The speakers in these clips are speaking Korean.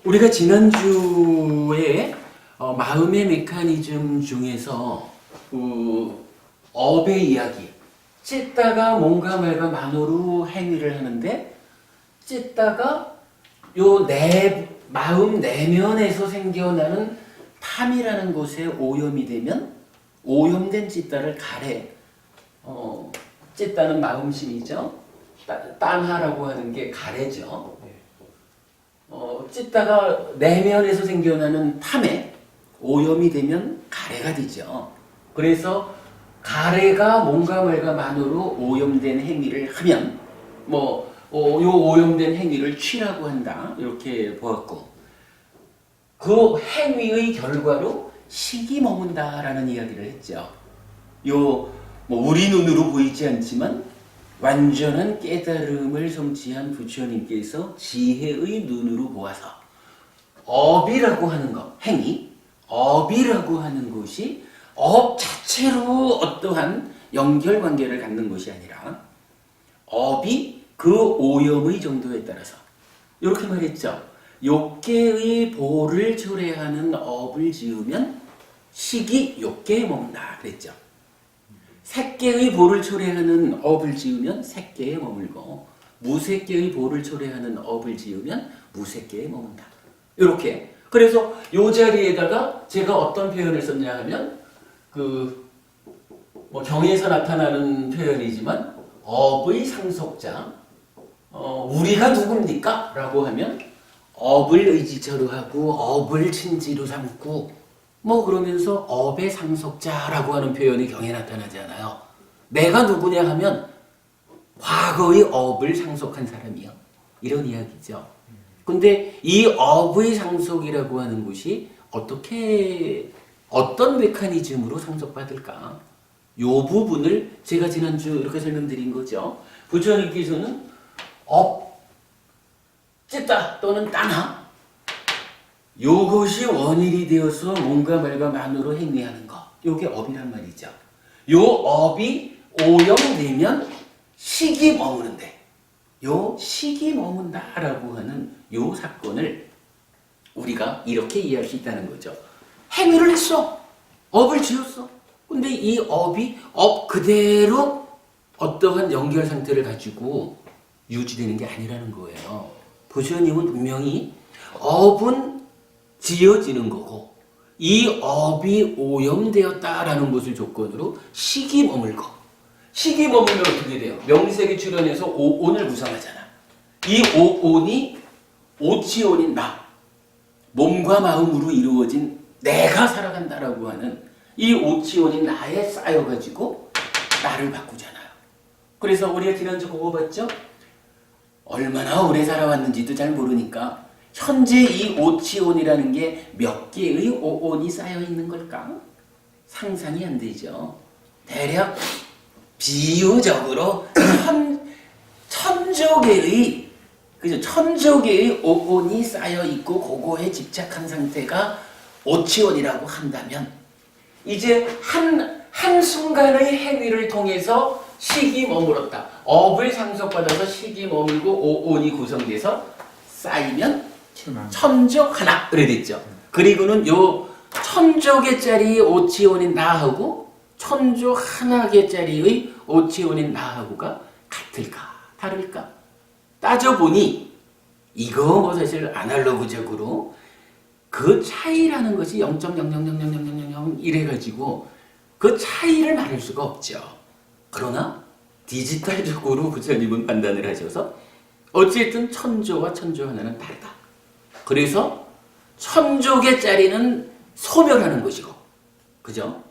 우리가 지난주에 마음의 메커니즘 중에서 업의 이야기, 찢다가 뭔가 말과 만으로 행위를 하는데 찢다가 요 마음 내면에서 생겨나는 탐이라는 곳에 오염이 되면 오염된 찢다를 가래. 찢다는 마음심이죠. 땀하라고 하는 게 가래죠. 찢다가 내면에서 생겨나는 탐에 오염이 되면 가래가 되죠. 그래서 가래가 뭔가 말과 만으로 오염된 행위를 하면 요 오염된 행위를 취라고 한다. 이렇게 보았고 그 행위의 결과로 식이 머문다라는 이야기를 했죠. 우리 눈으로 보이지 않지만 완전한 깨달음을 성취한 부처님께서 지혜의 눈으로 보아서 업이라고 하는 것, 행위, 업이라고 하는 것이 업 자체로 어떠한 연결관계를 갖는 것이 아니라 업이 그 오염의 정도에 따라서 이렇게 말했죠. 욕계의 보를 초래하는 업을 지으면 식이 욕계에 머문다 그랬죠. 색계의 보를 초래하는 업을 지으면 색계에 머물고 무색계의 보를 초래하는 업을 지으면 무색계에 머문다. 이렇게. 그래서 이 자리에다가 제가 어떤 표현을 썼냐 하면 경에서 나타나는 표현이지만 업의 상속자 우리가 누굽니까? 라고 하면 업을 의지처로 하고 업을 친지로 삼고 그러면서 업의 상속자라고 하는 표현이 경에 나타나지 않아요. 내가 누구냐 하면 과거의 업을 상속한 사람이요. 이런 이야기죠. 근데 이 업의 상속이라고 하는 것이 어떤 메커니즘으로 상속받을까? 요 부분을 제가 지난주 이렇게 설명드린 거죠. 부처님께서는 업, 찢다 또는 따나 요것이 원인이 되어서 뭔가 말과 만으로 행위하는 것. 요게 업이란 말이죠. 요 업이 오염되면 식이 머무는데 요 식이 머문다라고 하는 요 사건을 우리가 이렇게 이해할 수 있다는 거죠. 행위를 했어. 업을 지었어. 근데 이 업이 업 그대로 어떠한 연결 상태를 가지고 유지되는 게 아니라는 거예요. 부처님은 분명히 업은 지어지는 거고 이 업이 오염되었다라는 것을 조건으로 식이 머물고 식이 머물면 어떻게 돼요? 명색이 출현해서 오온을 구성하잖아. 이 오온이 오치온인 나 몸과 마음으로 이루어진 내가 살아간다라고 하는 이 오치온인 나에 쌓여가지고 나를 바꾸잖아요. 그래서 우리가 지난주 그거 봤죠? 얼마나 오래 살아왔는지도 잘 모르니까 현재 이 오치온이라는 게 몇 개의 오온이 쌓여 있는 걸까? 상상이 안 되죠. 대략 비유적으로 천조 개의 오온이 쌓여 있고 그거에 집착한 상태가 오치온이라고 한다면 이제 한 순간의 행위를 통해서 식이 머물었다. 업을 상속받아서 식이 머물고 오온이 구성돼서 쌓이면 천조 하나 그래 됐죠. 그리고는 요 천조 개짜리 오치온인 나하고 천조 하나 개짜리의 오치온인 나하고가 같을까 다를까? 따져보니 이거 사실 아날로그적으로 그 차이라는 것이 0.0000000 이래가지고 그 차이를 말할 수가 없죠. 그러나 디지털적으로 부처님은 판단을 하셔서 어쨌든 천조와 천조 하나는 다르다. 그래서 천조 개짜리는 소멸하는 것이고, 그죠?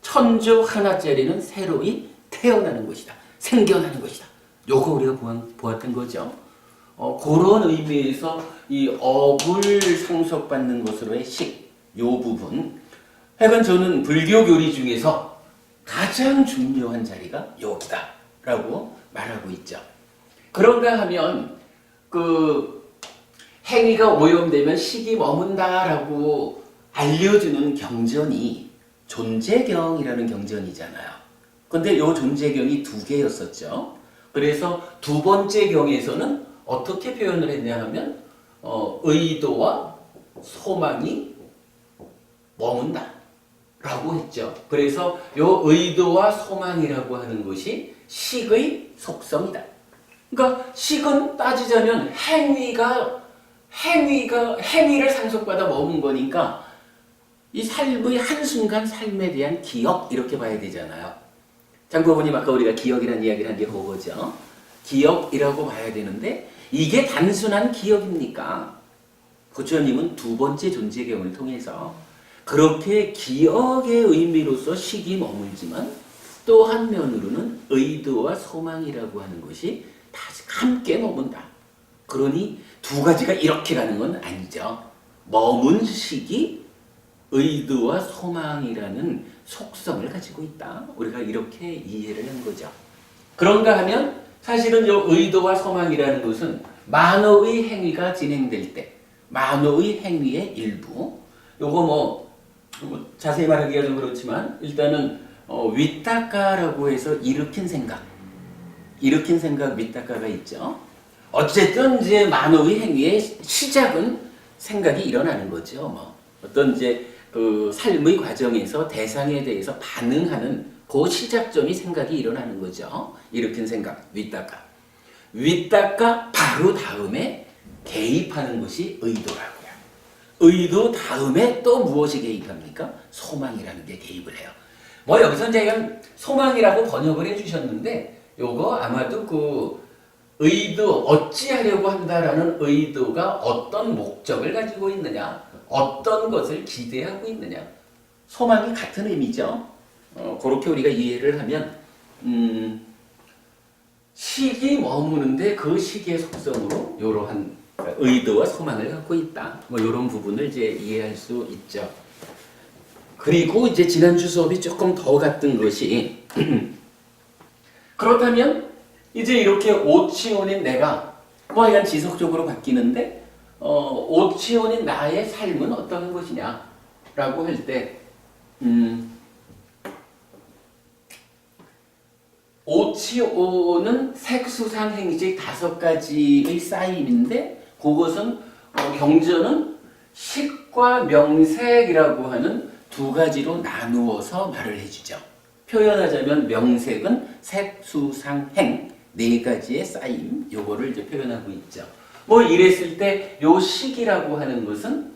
천조 하나짜리는 새로이 태어나는 것이다. 생겨나는 것이다. 요거 우리가 보았던 거죠. 그런 의미에서 이 업을 상속받는 것으로의 식, 요 부분. 하여간 저는 불교 교리 중에서 가장 중요한 자리가 여기다. 라고 말하고 있죠. 그런가 하면 행위가 오염되면 식이 머문다라고 알려주는 경전이 존재경이라는 경전이잖아요. 근데 이 존재경이 두 개였었죠. 그래서 두 번째 경에서는 어떻게 표현을 했냐 하면 의도와 소망이 머문다 라고 했죠. 그래서 요 의도와 소망이라고 하는 것이 식의 속성이다. 그러니까 식은 따지자면 행위를 상속받아 머문 거니까 이 삶의 한순간 삶에 대한 기억 이렇게 봐야 되잖아요. 장고모님 아까 우리가 기억이라는 이야기를 한 게 그거죠. 기억이라고 봐야 되는데 이게 단순한 기억입니까? 부처님은 두 번째 존재경을 통해서 그렇게 기억의 의미로서 식이 머물지만 또 한면으로는 의도와 소망이라고 하는 것이 다 함께 머문다. 그러니 두 가지가 이렇게 가는 건 아니죠. 머문 식이 의도와 소망이라는 속성을 가지고 있다. 우리가 이렇게 이해를 한 거죠. 그런가 하면 사실은 이 의도와 소망이라는 것은 만호의 행위가 진행될 때 만호의 행위의 일부 요거 뭐 자세히 말하기가 좀 그렇지만 일단은 위탁가라고 해서 일으킨 생각 위탁가가 있죠. 어쨌든 이제 만호의 행위의 시작은 생각이 일어나는 거죠. 뭐 어떤 이제 그 삶의 과정에서 대상에 대해서 반응하는 그 시작점이 생각이 일어나는 거죠. 일으킨 생각 위탁가 바로 다음에 개입하는 것이 의도라고요. 의도 다음에 또 무엇이 개입합니까? 소망이라는 게 개입을 해요. 뭐 여기서 제가 소망이라고 번역을 해주셨는데 요거 아마도 그 의도 어찌하려고 한다라는 의도가 어떤 목적을 가지고 있느냐, 어떤 것을 기대하고 있느냐, 소망이 같은 의미죠. 그렇게 우리가 이해를 하면 식이 머무는데 그 식의 속성으로 이러한 의도와 소망을 갖고 있다. 뭐 이런 부분을 이제 이해할 수 있죠. 그리고 이제 지난주 수업이 조금 더 같은 것이 그렇다면 이제 이렇게 오치온인 내가 뭐 하여간 지속적으로 바뀌는데 오치온인 나의 삶은 어떤 것이냐라고 할 때 오치오는 색수상행식 5가지의 쌓임인데 그것은 경전은 식과 명색이라고 하는 두 가지로 나누어서 말을 해주죠. 표현하자면 명색은 색수상행 4가지의 쌓임 요거를 이제 표현하고 있죠. 뭐 이랬을 때 요 식이라고 하는 것은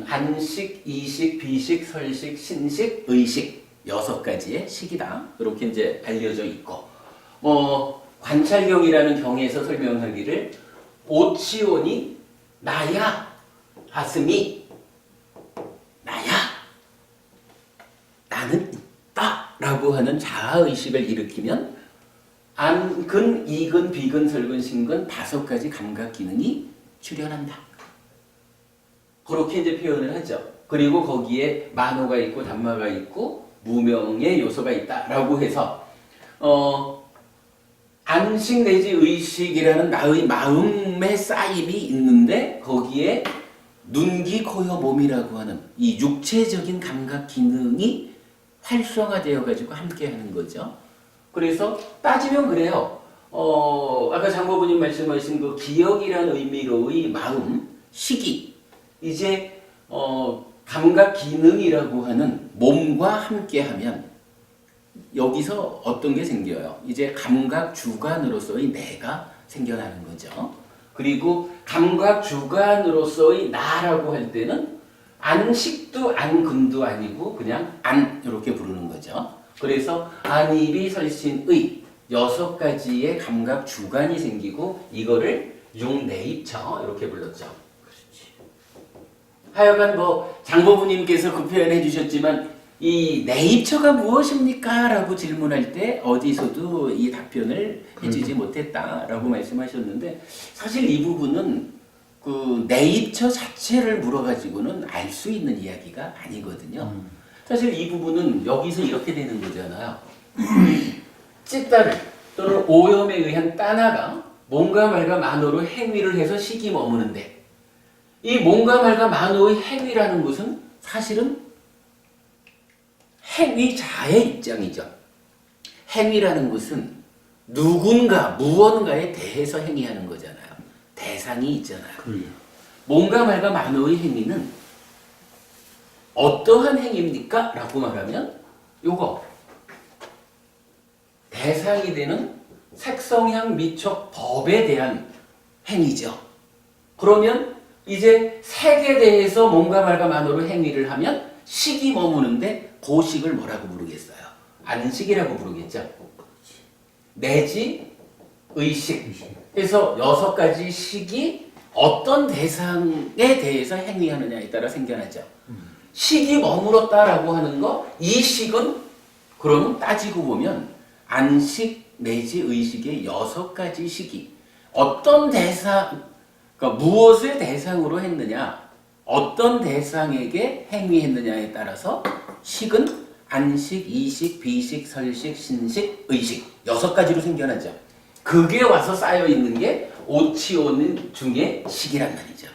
안식, 이식, 비식, 설식, 신식, 의식 6가지의 식이다. 이렇게 이제 알려져 있고, 관찰경이라는 경에서 설명하기를 오치온이 나야, 아스미 나야, 나는 있다라고 하는 자아의식을 일으키면 안근, 이근, 비근, 설근, 신근 5가지 감각 기능이 출현한다. 그렇게 이제 표현을 하죠. 그리고 거기에 만호가 있고 단마가 있고 무명의 요소가 있다라고 해서 안식 내지 의식이라는 나의 마음의 쌓임이 있는데 거기에 눈, 귀, 코, 혀, 몸이라고 하는 이 육체적인 감각 기능이 활성화되어 가지고 함께 하는 거죠. 그래서 따지면 그래요. 아까 장보부님 말씀하신 그 기억이라는 의미로의 마음, 식이 이제 감각 기능이라고 하는 몸과 함께하면 여기서 어떤 게 생겨요? 이제 감각 주관으로서의 내가 생겨나는 거죠. 그리고 감각 주관으로서의 나라고 할 때는 안식도 안근도 아니고 그냥 안 이렇게 부르는 거죠. 그래서 안입이 설신의 6가지의 감각 주관이 생기고 이거를 육내입처 이렇게 불렀죠. 하여간 뭐 장보부님께서 그 표현해 주셨지만 이 내입처가 무엇입니까? 라고 질문할 때 어디서도 이 답변을 해주지 못했다라고 말씀하셨는데 사실 이 부분은 그 내입처 자체를 물어가지고는 알 수 있는 이야기가 아니거든요. 사실 이 부분은 여기서 이렇게 되는 거잖아요. 찌따를 또는 오염에 의한 따나가 몸과 말과 만호로 행위를 해서 식이 머무는데 이 몸과 말과 만호의 행위라는 것은 사실은 행위자의 입장이죠. 행위라는 것은 누군가, 무언가에 대해서 행위하는 거잖아요. 대상이 있잖아요. 몸과 말과 만호의 행위는 어떠한 행위입니까? 라고 말하면 요거 대상이 되는 색성향 미촉 법에 대한 행위죠. 그러면 이제 색에 대해서 몸과 말과 만호로 행위를 하면 식이 머무는데 그 식을 뭐라고 부르겠어요? 안식이라고 부르겠죠. 내지 의식 해서 6가지 식이 어떤 대상에 대해서 행위하느냐에 따라 생겨나죠. 식이 머물렀다라고 하는 거, 이 식은 그러면 따지고 보면 안식 내지 의식의 6가지 식이 어떤 대상, 그러니까 무엇을 대상으로 했느냐, 어떤 대상에게 행위했느냐에 따라서 식은 안식, 이식, 비식, 설식, 신식, 의식 6가지로 생겨나죠. 그게 와서 쌓여 있는 게 오치오는 중에 식이란 말이죠.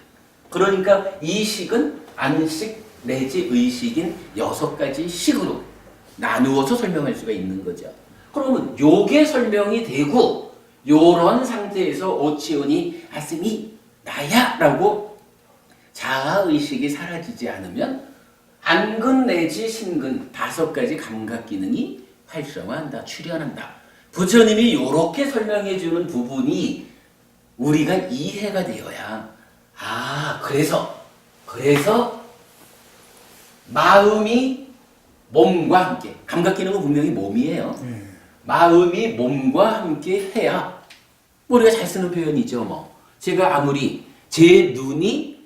그러니까 이 식은 안식 내지 의식인 6가지 식으로 나누어서 설명할 수가 있는 거죠. 그러면 요게 설명이 되고 요런 상태에서 오치온이 아스미 나야 라고 자아의식이 사라지지 않으면 안근 내지 신근 5가지 감각 기능이 활성화한다, 출현한다. 부처님이 요렇게 설명해 주는 부분이 우리가 이해가 되어야 그래서 마음이 몸과 함께, 감각 기능은 분명히 몸이에요. 마음이 몸과 함께 해야 우리가 잘 쓰는 표현이죠. 뭐 제가 아무리 제 눈이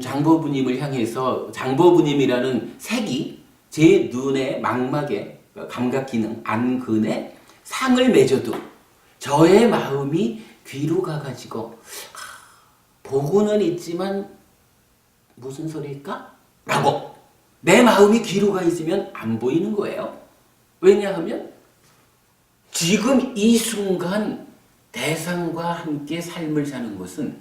장보부님을 향해서 장보부님이라는 색이 제 눈의 망막에 감각 기능 안근에 상을 맺어도 저의 마음이 귀로 가가지고 보고는 있지만 무슨 소리일까? 라고 내 마음이 귀로 가 있으면 안 보이는 거예요. 왜냐하면 지금 이 순간 대상과 함께 삶을 사는 것은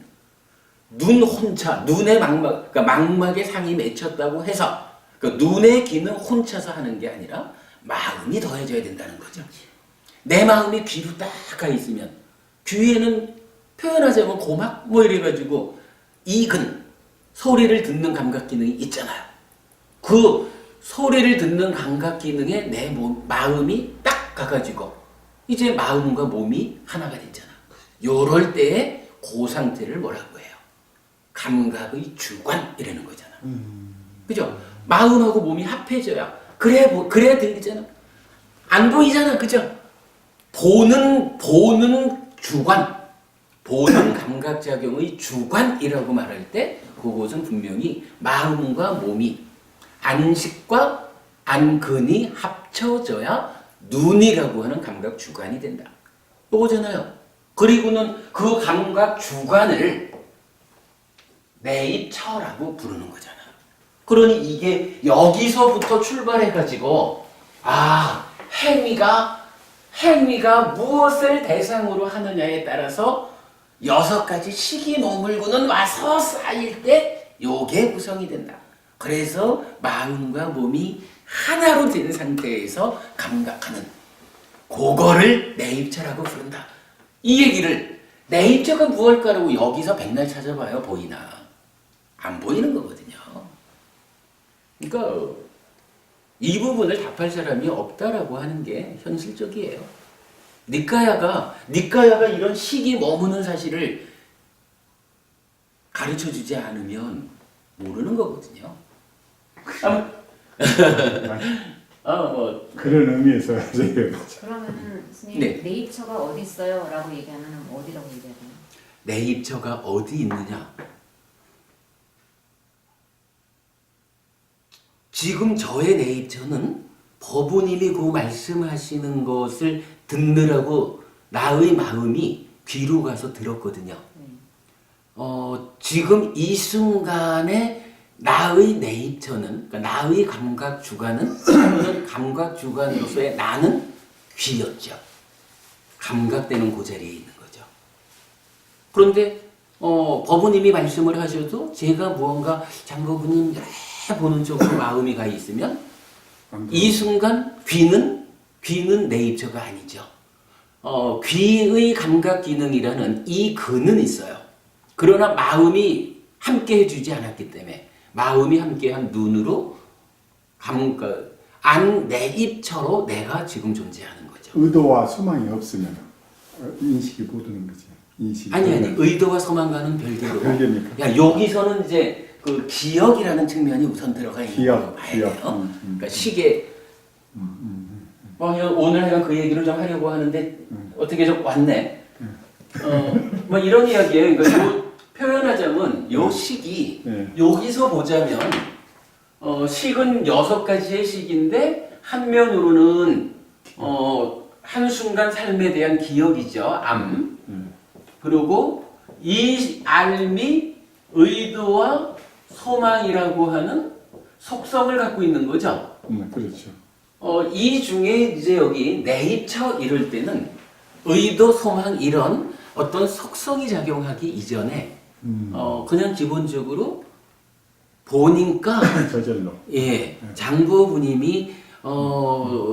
눈 혼자, 눈의 망막, 그러니까 망막에 상이 맺혔다고 해서 그러니까 눈의 기능 혼자서 하는 게 아니라 마음이 더해져야 된다는 거죠. 내 마음이 귀로 딱 가 있으면 귀에는 표현하자면 고막 뭐 이래가지고 이근 소리를 듣는 감각 기능이 있잖아요. 그 소리를 듣는 감각 기능에 내 마음이 딱 가가지고 이제 마음과 몸이 하나가 됐잖아. 요럴 때에 그 상태를 뭐라고 해요? 감각의 주관이라는 거잖아. 그죠? 마음하고 몸이 합해져야 그래야 들리잖아. 안 보이잖아. 그죠? 보는 주관, 보는 감각작용의 주관이라고 말할 때 그것은 분명히 마음과 몸이 안식과 안근이 합쳐져야 눈이라고 하는 감각 주관이 된다. 그거잖아요. 그리고는 그 감각 주관을 내입처라고 부르는 거잖아. 그러니 이게 여기서부터 출발해가지고 행위가 무엇을 대상으로 하느냐에 따라서 6가지 식이 머물고는 와서 쌓일 때 요게 구성이 된다. 그래서 마음과 몸이 하나로 된 상태에서 감각하는 그거를 내입처라고 부른다. 이 얘기를 내입처가 무엇일까라고 여기서 백날 찾아봐요. 보이나? 안 보이는 거거든요. 그러니까 이 부분을 답할 사람이 없다라고 하는 게 현실적이에요. 니까야가 이런 식이 머무는 사실을 가르쳐주지 않으면 모르는 거거든요. 그런 의미에서 그러면은 스님 네. 내입처가 어디 있어요? 라고 얘기하면 어디라고 얘기해야 돼요? 내입처가 어디 있느냐? 지금 저의 내입처는 법부님이 그 말씀하시는 것을 듣느라고 나의 마음이 귀로 가서 들었거든요. 지금 이 순간에 나의 내입처는, 그러니까 나의 감각 주관은, 또는 감각 주관으로서의 나는 귀였죠. 감각되는 그 자리에 있는 거죠. 그런데 법부님이 말씀을 하셔도 제가 무언가 장법부님 보는 쪽으로 마음이 가 있으면 이 순간 귀는 내입처가 아니죠. 귀의 감각 기능이라는 이 근은 있어요. 그러나 마음이 함께 해주지 않았기 때문에 마음이 함께한 눈으로 안 내 입처로 내가 지금 존재하는 거죠. 의도와 소망이 없으면 인식이 못 오는 거지. 인식이 아니 오면. 의도와 소망과는 별개로. 별개니까. 야 여기서는 이제 그 기억이라는 측면이 우선 들어가 있는 기억, 거 봐야 기억. 돼요. 그러니까 시계. 뭐 오늘 내가 그 얘기를 좀 하려고 하는데 어떻게 좀 왔네. 뭐 이런 이야기예요. 그러니까 요 표현하자면 요 식이 네. 여기서 보자면 식은 6가지의 식인데 한 면으로는 한순간 삶에 대한 기억이죠. 암. 그리고 이 삶이 의도와 소망이라고 하는 속성을 갖고 있는 거죠. 그렇죠. 이 중에 이제 여기 내입처 이럴 때는 의도, 소망 이런 어떤 속성이 작용하기 이전에 그냥 기본적으로 보니까 저절로. 예 장보부님이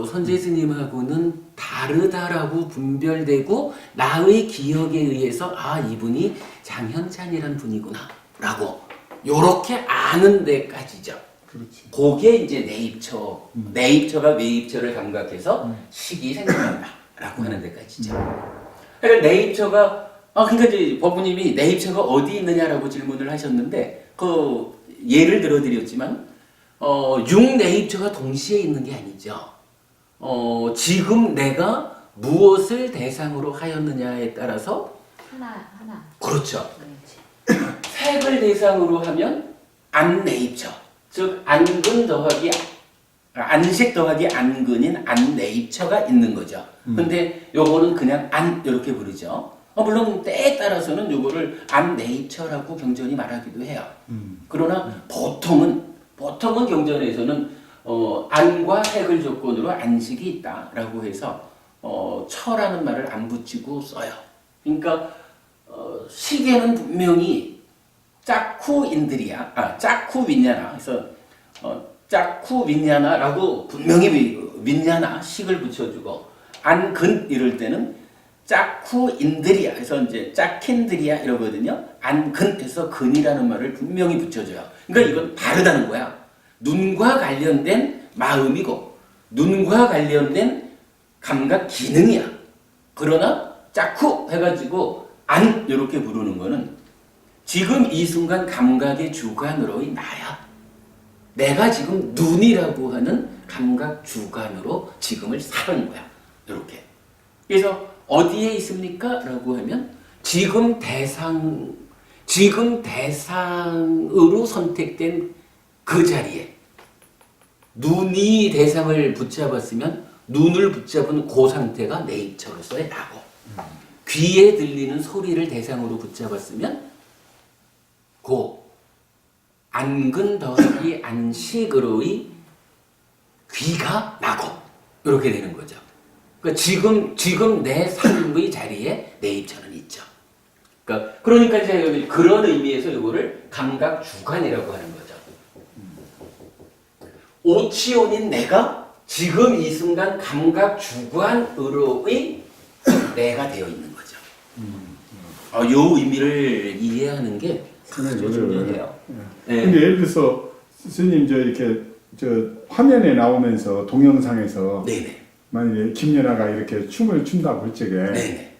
선재 스님하고는 다르다라고 분별되고 나의 기억에 의해서 아 이분이 장현찬이란 분이구나라고 요렇게 아는 데까지죠. 그렇지. 그게 이제 내입처, 내입처가 외입처를 감각해서 식이 생겨난다라고 하는 데까지죠. 그러니까 내입처가 그러니까 이제 법부님이 내입처가 어디 있느냐라고 질문을 하셨는데 그 예를 들어드렸지만 육내입처가 동시에 있는 게 아니죠. 지금 내가 무엇을 대상으로 하였느냐에 따라서 하나. 그렇죠. 네. 색을 대상으로 하면 안내입처, 즉 안근 더하기 안식 더하기 안근인 안내입처가 있는 거죠. 근데 요거는 그냥 안 이렇게 부르죠. 물론 때에 따라서는 요거를 안내입처라고 경전이 말하기도 해요. 그러나 보통은 경전에서는 안과 색을 조건으로 안식이 있다라고 해서 처라는 말을 안 붙이고 써요. 그러니까 시계는 분명히 짝쿠 윈냐나 그래서 짝쿠 윈냐나라고 분명히 윈냐나 식을 붙여주고 안근 이럴 때는 짝쿠 인드리아 그래서 이제 짝킨드리아 이러거든요. 안근에서 근이라는 말을 분명히 붙여줘요. 그러니까 이건 다르다는 거야. 눈과 관련된 마음이고 눈과 관련된 감각 기능이야. 그러나 짝쿠 해가지고 안 이렇게 부르는 거는 지금 이 순간 감각의 주관으로의 나야. 내가 지금 눈이라고 하는 감각 주관으로 지금을 사는 거야. 이렇게. 그래서 어디에 있습니까? 라고 하면 지금 대상으로 선택된 그 자리에 눈이 대상을 붙잡았으면 눈을 붙잡은 그 상태가 내입처로서의 나고 귀에 들리는 소리를 대상으로 붙잡았으면 그 안근 더하기 안식으로의 귀가 나고 이렇게 되는 거죠. 그러니까 지금 내 삶의 자리에 내입처는 있죠. 그러니까 이제 그런 의미에서 이거를 감각 주관이라고 하는 거죠. 오치온인 내가 지금 이 순간 감각 주관으로의 내가 되어 있는 거죠. 요 의미를 이해하는 게 아주 중요해요. 네. 근데 예를 들어서 스님 이렇게 화면에 나오면서 동영상에서 네네. 만약에 김연아가 이렇게 춤을 춘다고 할 적에 네네.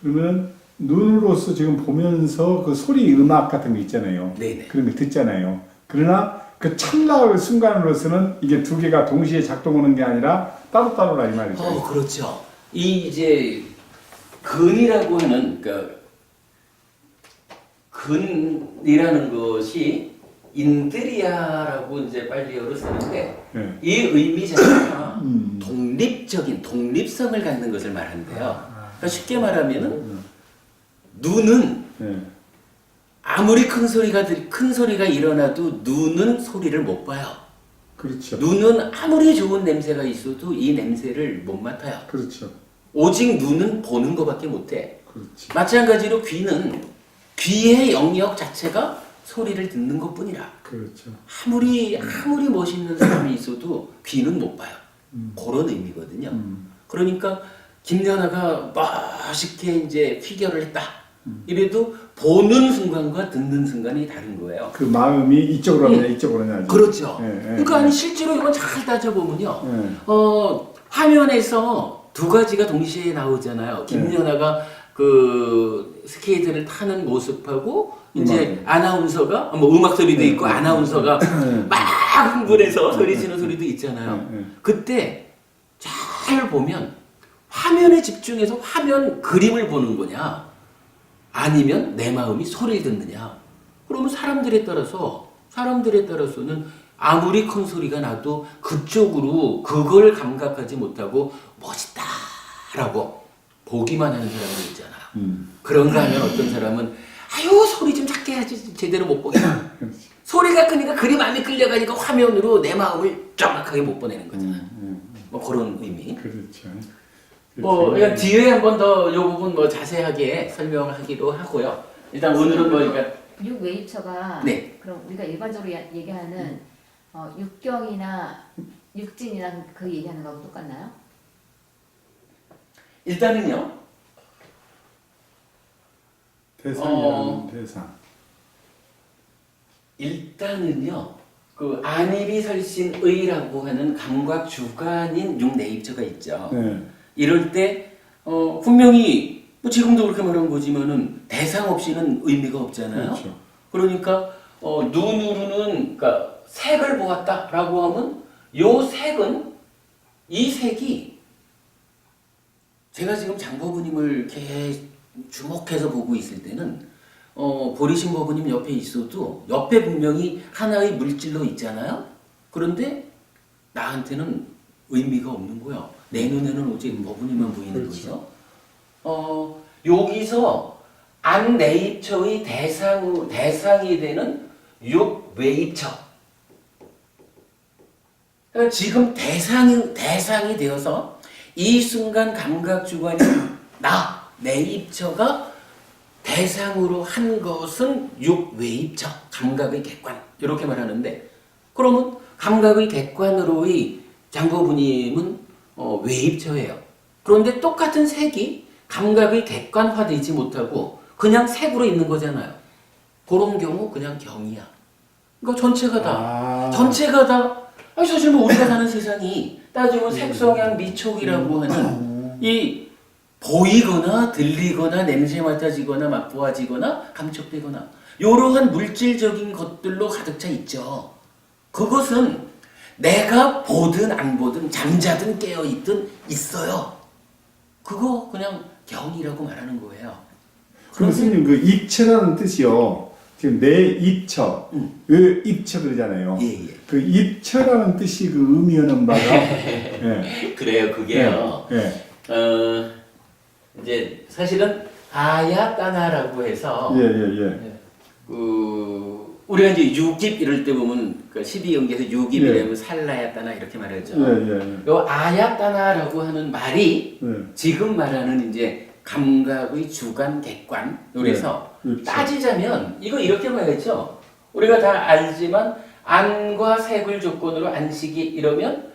그러면 눈으로서 지금 보면서 그 소리 음악 같은 거 있잖아요. 네네. 그런 거 듣잖아요. 그러나 그 찰나의 순간으로서는 이게 두 개가 동시에 작동하는 게 아니라 따로따로라 이 말이죠. 그렇죠. 이 이제 근이라고 하는 근이라는 것이 인드리아라고 이제 빨리어로 쓰는데 네. 이 의미 자체가 독립성을 갖는 것을 말한대요. 그러니까 쉽게 말하면은 눈은 네. 아무리 큰 소리가 일어나도 눈은 소리를 못 봐요. 그렇죠. 눈은 아무리 좋은 냄새가 있어도 이 냄새를 못 맡아요. 그렇죠. 오직 눈은 보는 것밖에 못해. 그렇지. 마찬가지로 귀는 귀의 영역 자체가 소리를 듣는 것뿐이라. 그렇죠. 아무리 멋있는 사람이 있어도 귀는 못 봐요. 그런 의미거든요. 그러니까 김연아가 멋있게 이제 피겨를 했다. 이래도 보는 순간과 듣는 순간이 다른 거예요. 그 마음이 이쪽으로 하냐 이쪽으로 하냐. 그렇죠. 예, 예, 그러니까 아니 실제로 이건 잘 따져보면요. 예. 화면에서 두 가지가 동시에 나오잖아요. 김연아가 그 스케이트를 타는 모습하고 이제 아나운서가 뭐 음악 소리도 있고 아나운서가 막 흥분해서 소리 지는 소리도 있잖아요. 그때 잘 보면 화면에 집중해서 화면 그림을 보는 거냐 아니면 내 마음이 소리를 듣느냐. 그러면 사람들에 따라서는 아무리 큰 소리가 나도 그쪽으로 그걸 감각하지 못하고 멋있다라고 보기만 하는 사람들 있잖아요. 그런가 하면 어떤 사람은 아유 소리 좀 작게 해야지 제대로 못 보겠다. 소리가 크니까 그림 안에 끌려가니까 화면으로 내 마음을 정확하게 못 보내는 거잖아요. 뭐 그런 의미. 그렇죠. 뭐 그냥 뒤에 한 번 더 이 부분 뭐 자세하게 설명하기도 하고요. 일단 오늘은 뭐 그러니까 육외입처가 네. 그럼 우리가 일반적으로 얘기하는 육경이나 육진이나 그 얘기하는 거하고 똑같나요? 일단은요. 대상이라는 대상. 일단은요. 그 안일이설신의라고 하는 감각 주관인 육내입처가 있죠. 네. 이럴 때 분명히 뭐 지금도 그렇게 말한 거지만은 대상 없이는 의미가 없잖아요. 그렇죠. 그러니까 눈으로는 그러니까 색을 보았다라고 하면 요 색은 이 색이 제가 지금 장보부님을 이렇게 주목해서 보고 있을 때는 보리신 보부님 옆에 있어도 옆에 분명히 하나의 물질로 있잖아요. 그런데 나한테는 의미가 없는 거예요. 내 눈에는 오직 보부님만 보이는 그렇죠. 거죠. 여기서 안내입처의 대상이 되는 육외입처. 그러니까 지금 대상이 되어서 이 순간 감각주관인 내입처가 대상으로 한 것은 육외입처, 감각의 객관 이렇게 말하는데 그러면 감각의 객관으로의 장보부님은 외입처예요. 그런데 똑같은 색이 감각의 객관화되지 못하고 그냥 색으로 있는 거잖아요. 그런 경우 그냥 경이야. 그러니까 전체가 다. 전체가 다. 아니 사실 뭐 우리가 사는 세상이 따지면 색성향 미촉이라고 하는 이 보이거나 들리거나 냄새 맡아지거나 맛보아지거나 감촉되거나 이러한 물질적인 것들로 가득 차 있죠. 그것은 내가 보든 안 보든 잠자든 깨어있든 있어요. 그거 그냥 경이라고 말하는 거예요. 그럼 스님 그 입처라는 뜻이요. 지금 내 입처, 그 입처 그러잖아요. 예. 그 입처라는 뜻이 그 의미하는 바가 예. 그래요. 그게요. 예. 이제 사실은 아야따나라고 해서 그 우리가 이제 유깁 이럴 때 보면 그 12연계에서 유깁이라면 살라야따나 이렇게 말하죠. 요 아야따나라고 하는 말이 지금 말하는 이제 감각의 주관 객관. 그래서 따지자면 이거 이렇게 봐야죠. 우리가 다 알지만 안과 색을 조건으로 안식이 이러면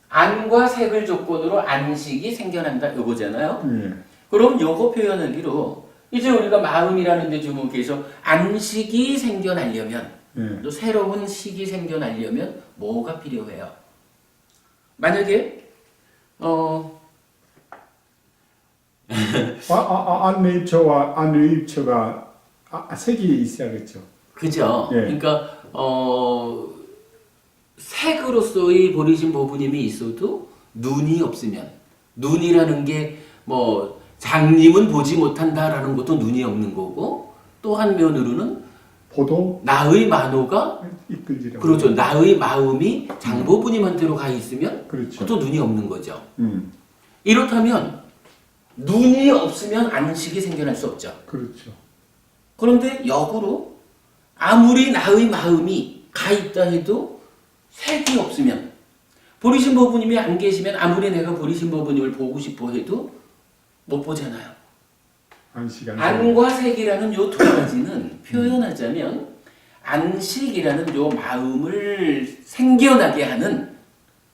안과 색을 조건으로 안식이 생겨난다 이거잖아요. 그럼 요거 표현하기로 이제 우리가 마음이라는 데 주목해서 안식이 생겨나려면 또 새로운 식이 생겨나려면 뭐가 필요해요? 만약에 안내입처와 안외입처가 색이 있어야겠죠. 그죠? 예. 그러니까 색으로서의 보리신 보부님이 있어도 눈이 없으면 눈이라는 게 뭐 장님은 보지 못한다라는 것도 눈이 없는 거고 또 한면으로는 보도 나의 만호가 이끌지라고. 그렇죠. 나의 마음이 장보부님한테로 가 있으면 그렇죠. 그것도 눈이 없는 거죠. 이렇다면 눈이 없으면 안식이 생겨날 수 없죠. 그렇죠. 그런데 역으로 아무리 나의 마음이 가 있다 해도 색이 없으면 보리신 보부님이 안 계시면 아무리 내가 보리신 보부님을 보고 싶어 해도 못 보잖아요. 안과 색이라는 요 두 가지는 표현하자면 안식이라는 요 마음을 생겨나게 하는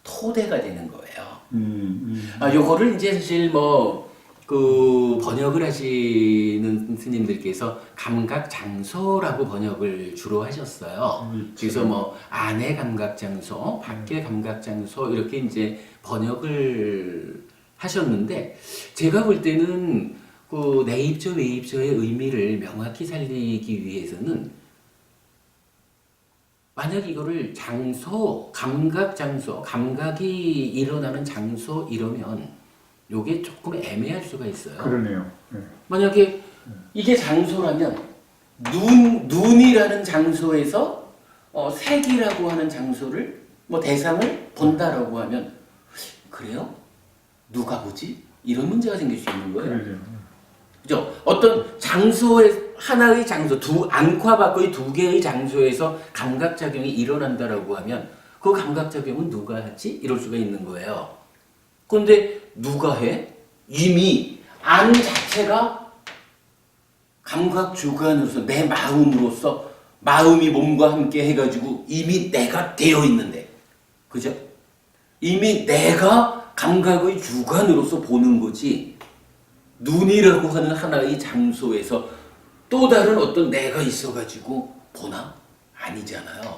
토대가 되는 거예요. 요거를 이제 사실 뭐 그 번역을 하시는 스님들께서 감각 장소라고 번역을 주로 하셨어요. 그래서 뭐 안의 감각 장소, 밖의 감각 장소 이렇게 이제 번역을 하셨는데 제가 볼 때는 그 내입처 외입처의 의미를 명확히 살리기 위해서는 만약 이거를 장소, 감각 장소, 감각이 일어나는 장소 이러면 요게 조금 애매할 수가 있어요. 그러네요. 네. 만약에 이게 장소라면 눈이라는 장소에서 색이라고 하는 장소를 뭐 대상을 본다라고 하면 그래요? 누가 보지? 이런 문제가 생길 수 있는 거예요. 그러죠. 그죠? 어떤 장소에 하나의 장소, 안과 밖의 두 개의 장소에서 감각작용이 일어난다라고 하면 그 감각작용은 누가 하지? 이럴 수가 있는 거예요. 그런데 누가 해? 이미 안 자체가 감각 주관으로서 내 마음으로서 마음이 몸과 함께 해가지고 이미 내가 되어 있는데 그죠? 이미 내가 감각의 주관으로서 보는 거지 눈이라고 하는 하나의 장소에서 또 다른 어떤 내가 있어가지고 보나? 아니잖아요.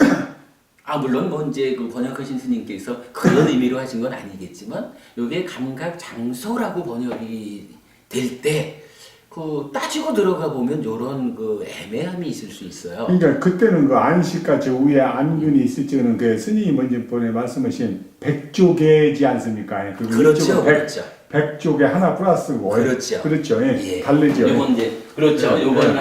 물론 뭐 이제 그 번역하신 스님께서 그런 의미로 하신 건 아니겠지만 요게 감각 장소라고 번역이 될 때 그 따지고 들어가 보면 요런 그 애매함이 있을 수 있어요. 그러니까 그때는 그 안식과 저 위에 안균이 있을 적은 그 스님이 먼저 번에 말씀하신 백조개지 않습니까? 그 그렇죠, 그렇죠. 백조개 하나 플러스 월. 그렇죠. 그렇죠. 예. 예. 다르죠. 요건 이제 그렇죠. 예. 요거는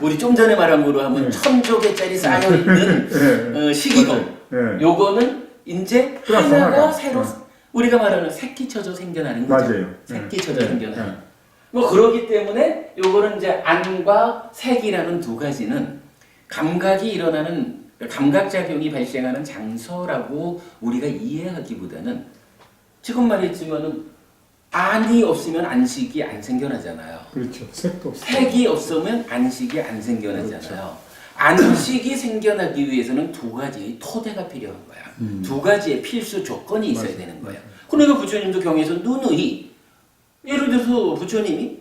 우리 좀 전에 말한 거로 하면 1000조개짜리 쌓여 있는 식이고 예. 요거는 이제 플러스 하나가 하나가. 새로 우리가 말하는 새끼쳐져 생겨나는 거죠. 맞아요. 새끼쳐져 예. 생겨나는. 예. 뭐 그렇기 때문에 요거는 이제 안과 색이라는 두 가지는 감각이 일어나는 감각작용이 발생하는 장소라고 우리가 이해하기보다는 지금 말했지만은 안이 없으면 안식이 안 생겨나잖아요. 그렇죠. 색도 없어. 색이 없으면 안식이 안 생겨나잖아요. 안식이 생겨나기 위해서는 두 가지의 토대가 필요한 거야. 두 가지의 필수 조건이 있어야 되는 거예요. 그러니까 부처님도 경에서 누누이 예를 들어서 부처님이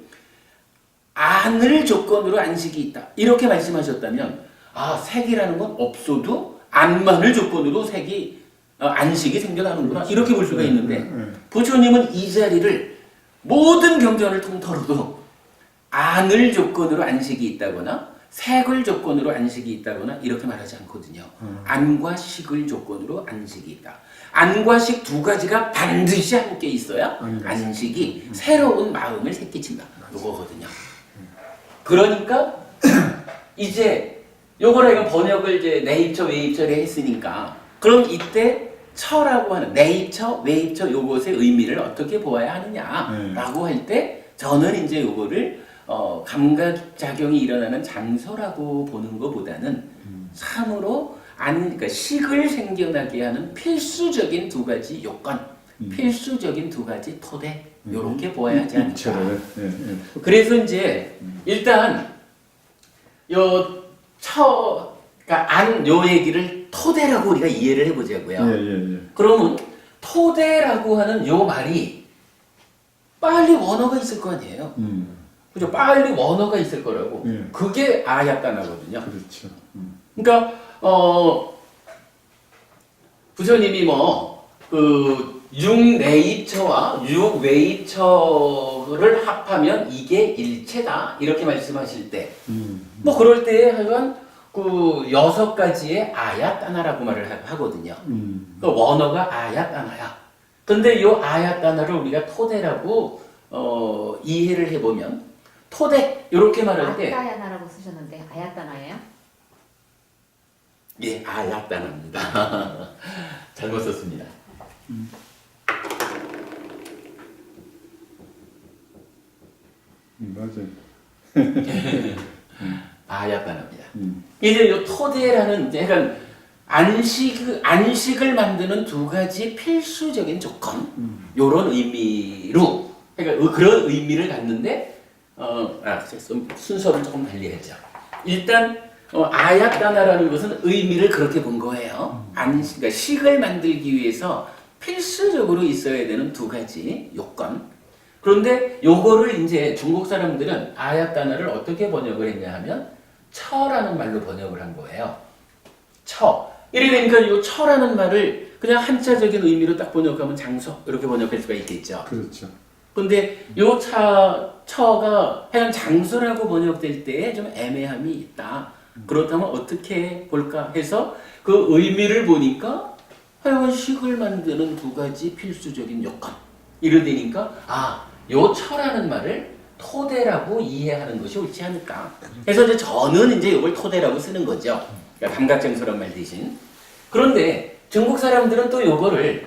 안을 조건으로 안식이 있다 이렇게 말씀하셨다면 색이라는 건 없어도 안만을 조건으로 색이 안식이 생겨나는구나 이렇게 볼 수가 있는데 부처님은 이 자리를 모든 경전을 통틀어도 안을 조건으로 안식이 있다거나 색을 조건으로 안식이 있다거나 이렇게 말하지 않거든요. 안과 식을 조건으로 안식이 있다. 안과 식 두 가지가 반드시 함께 있어야 안식이 새로운 마음을 새끼친다. 요거거든요. 그러니까 이제 요거라 이거 번역을 이제 내입처 외입처를 했으니까 그럼 이때 처라고 하는 내입처 외입처 요것의 의미를 어떻게 보아야 하느냐라고 할 때 저는 이제 요거를 감각작용이 일어나는 장소라고 보는 것보다는 참으로 그러니까 식을 생겨나게 하는 필수적인 두 가지 요건, 필수적인 두 가지 토대 요렇게 보아야 하지 않을까. 그래서 이제 일단 그러니까 요 얘기를 토대라고 우리가 이해를 해보자고요. 그러면 토대라고 하는 요 말이 빨리 원어가 있을 거 아니에요. 그죠? 빨리 원어가 있을 거라고. 그게 아야따나거든요. 그렇죠. 그러니까 부처님이 그 6내입처와 6외입처를 합하면 이게 일체다 이렇게 말씀하실 때 뭐 그럴 때에 하여간 그 6가지의 아야따나라고 말을 하거든요. 그 원어가 아야따나야. 근데 이 아야따나를 우리가 토대라고 이해를 해보면 토대 이렇게 말할 때 아따야나라고 쓰셨는데 아야따나예요? 예, 아야따나입니다. 잘못 썼습니다. 맞아요. 아야따나입니다. 이제 요 토대라는 약간 안식을 만드는 두 가지 필수적인 조건 요런 의미로 그러니까 그런 의미를 갖는데 순서를 조금 달리해야죠. 일단 아야따나라는 것은 의미를 그렇게 본 거예요. 그러니까 식을 만들기 위해서 필수적으로 있어야 되는 두 가지 요건. 그런데 요거를 이제 중국 사람들은 아야 단어를 어떻게 번역을 했냐 하면 처라는 말로 번역을 한 거예요. 처. 이래 되니까 요 처라는 말을 그냥 한자적인 의미로 딱 번역하면 장소 이렇게 번역할 수가 있겠죠. 그렇죠. 근데 요 처가 그냥 장소라고 번역될 때에 좀 애매함이 있다. 그렇다면 어떻게 볼까 해서 그 의미를 보니까 하여간 식을 만드는 두 가지 필수적인 요건. 이래 되니까 요 처라는 말을 토대라고 이해하는 것이 옳지 않을까. 그래서 이제 저는 이제 이걸 토대라고 쓰는 거죠. 그러니까 감각장소란 말 대신. 그런데 중국 사람들은 또 요거를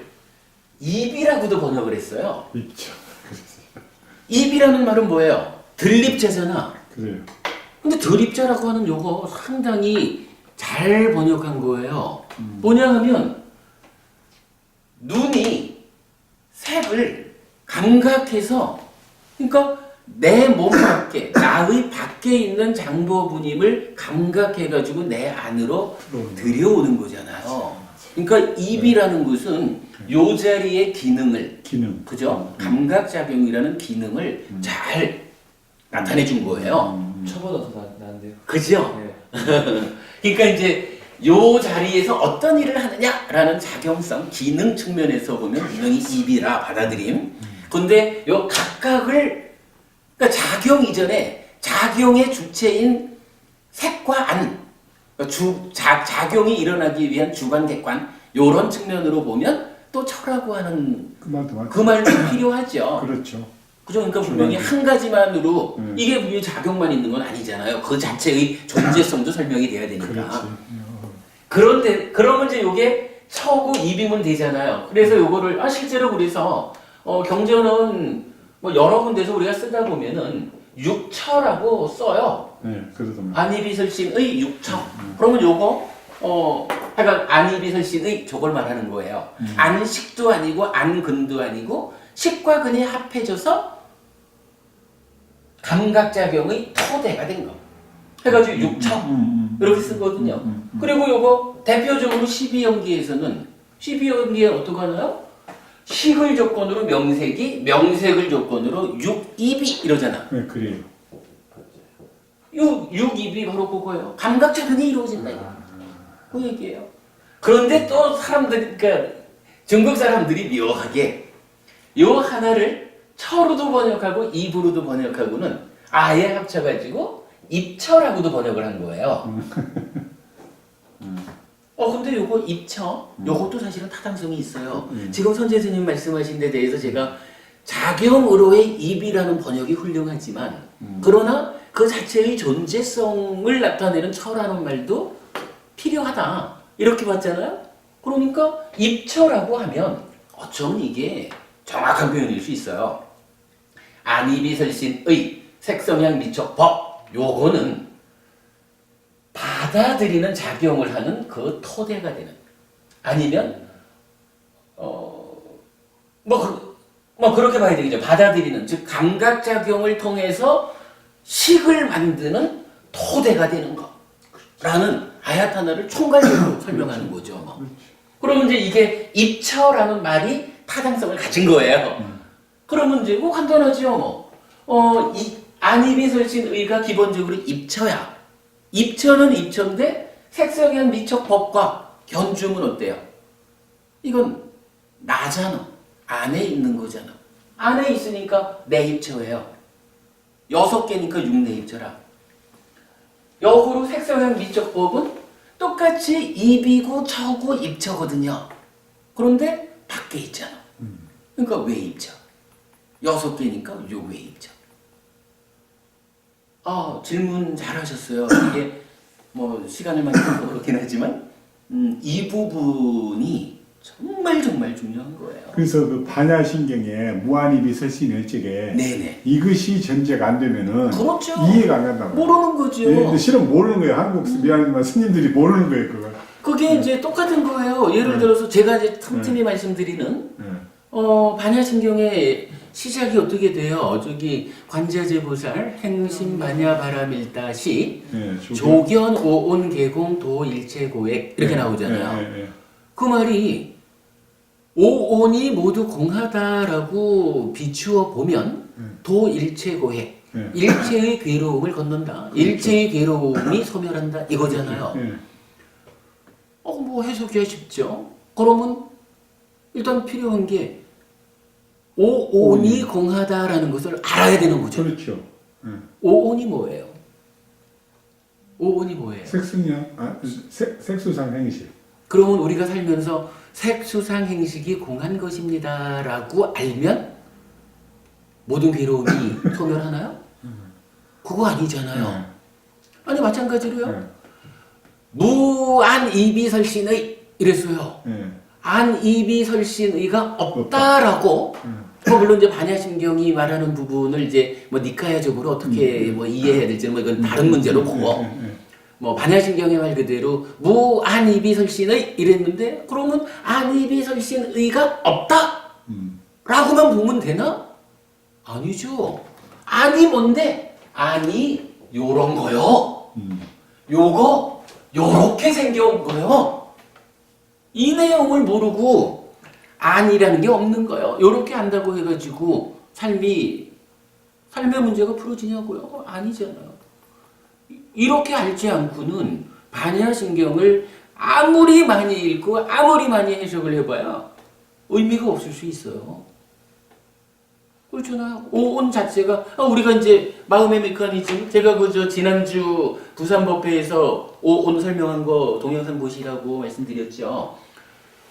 입이라고도 번역을 했어요. 있죠. 입이라는 말은 뭐예요? 들립자잖아. 그래요. 근데 들립자라고 하는 요거 상당히 잘 번역한 거예요. 뭐냐 하면 눈이 색을 감각해서 그러니까 내 몸 밖에 나의 밖에 있는 장보분임을 감각해가지고 내 안으로 들여오는 거잖아요. 그러니까 입이라는 것은 요 자리의 기능을 그죠? 감각작용이라는 기능을 잘 나타내 준 거예요. 처보다 더 나은데요. 그죠? 네. 그러니까 이제 요 자리에서 어떤 일을 하느냐라는 작용성, 기능 측면에서 보면 분명히 입이라 받아들임. 근데 요 각각을 그러니까 작용 이전에 작용의 주체인 색과 안, 작용이 일어나기 위한 주관, 객관 요런 측면으로 보면 또 철하고 하는 그 말도 필요하죠. 그렇죠. 그죠? 그러니까 분명히 한 가지만으로 이게 분명히 작용만 있는 건 아니잖아요. 그 자체의 존재성도 설명이 돼야 되니까. 그렇지. 그런데 그러면 이제 요게 처고 입이면 되잖아요. 그래서 요거를 실제로 그래서 경전은 뭐 여러 군데서 우리가 쓰다 보면은 육처라고 써요. 네, 그러더만. 안이비설신의 육처. 그러면 요거 하여간 안이비설신의 저걸 말하는 거예요. 안식도 아니고 안근도 아니고 식과 근이 합해져서 감각작용의 토대가 된 거. 해가지고 육처 이렇게 쓰거든요. 그리고 요거 대표적으로 12연기에서는 12연기에 어떻게 하나요? 식을 조건으로 명색이, 명색을 조건으로 육입이 이러잖아. 네, 그래요. 육입이 바로 그거예요. 감각작용이 이루어진다. 그 얘기예요. 그런데 또 사람들, 그러니까 중국 사람들이 묘하게 요 하나를 처로도 번역하고 입으로도 번역하고는 아예 합쳐가지고 입처라고도 번역을 한 거예요. 근데 요거 입처, 요것도 사실은 타당성이 있어요. 지금 선재스님 말씀하신 데 대해서 제가 작용으로의 입이라는 번역이 훌륭하지만, 그러나 그 자체의 존재성을 나타내는 처라는 말도 필요하다. 이렇게 봤잖아요? 그러니까 입처라고 하면 어쩌면 이게 정확한 표현일 수 있어요. 안이비설신의 색성향 미촉 법, 요거는 받아들이는 작용을 하는 그 토대가 되는, 아니면 그렇게 봐야 되겠죠. 받아들이는, 즉 감각작용을 통해서 식을 만드는 토대가 되는 거라는 아야타나를 총괄적으로 설명하는 거죠. 그러면 이제 이게 입처라는 말이 타당성을 가진 거예요. 그러면 이제 간단하죠. 이 안이비설신의가 기본적으로 입처야. 입처는 입처인데 색성향 미촉 법과 견주면 어때요? 이건 나잖아. 안에 있는 거잖아. 안에 있으니까 내 입처예요. 6개니까 6내 입처라. 역으로 색성향 미촉 법은 똑같이 입이고 처고 입처거든요. 그런데 밖에 있잖아. 그러니까 왜 입처? 6개니까 요 왜 입처. 질문 잘하셨어요. 이게 뭐 시간을 많이 써서 그렇긴 하지만 이 부분이 정말 중요한 거예요. 그래서 그 반야신경에 무한이비설신의 쪽에 네네. 이것이 전제가 안 되면은 그렇죠. 이해가 안 간다고. 모르는 거죠. 근데 실은 모르는 거예요. 한국 미안하지만 스님들이 모르는 거예요, 그거. 그게 이제 똑같은 거예요. 예를 들어서 제가 이제 틈틈이 말씀드리는 반야신경의 시작이 어떻게 돼요? 저기 관자재보살 행심반야바라밀다시 조견 오온 개공 도일체고액 이렇게 나오잖아요. 그 말이 오온이 모두 공하다라고 비추어 보면 도일체고해. 네. 일체의 괴로움을 건넌다. 일체의 괴로움이 소멸한다. 이거잖아요. 네. 뭐 해석이 쉽죠. 그러면 일단 필요한 게 오온이 공하다라는 것을 알아야 되는 거죠. 그렇죠. 네. 오온이 뭐예요? 오온이 뭐예요? 색수상 행실. 그러면 우리가 살면서 색수상 행식이 공한 것입니다라고 알면 모든 괴로움이 소멸하나요? 그거 아니잖아요. 아니 마찬가지로요. 네. 무안이비설신의 이랬어요. 네. 안이비설신의가 없다라고. 뭐 물론 이제 반야심경이 말하는 부분을 이제 뭐 니카야적으로 어떻게 뭐 이해해야 될지는 뭐 이건 다른 문제로 보고. 뭐 반야심경의 말 그대로 무안이비설신의 이랬는데 그러면 안이비설신의가 없다 라고만 보면 되나? 아니죠. 안이 뭔데? 안이 요런 거요. 요거 요렇게 생겨온 거요. 이 내용을 모르고 안이라는 게 없는 거예요. 요렇게 안다고 해가지고 삶의 문제가 풀어지냐고요? 아니잖아요. 이렇게 알지 않고는 반야심경을 아무리 많이 읽고 아무리 많이 해석을 해봐야 의미가 없을 수 있어요. 그렇잖아요. 오온 자체가 우리가 이제 마음의 메커니즘 제가 그저 지난주 부산법회에서 오온 설명한 거 동영상 보시라고 말씀드렸죠.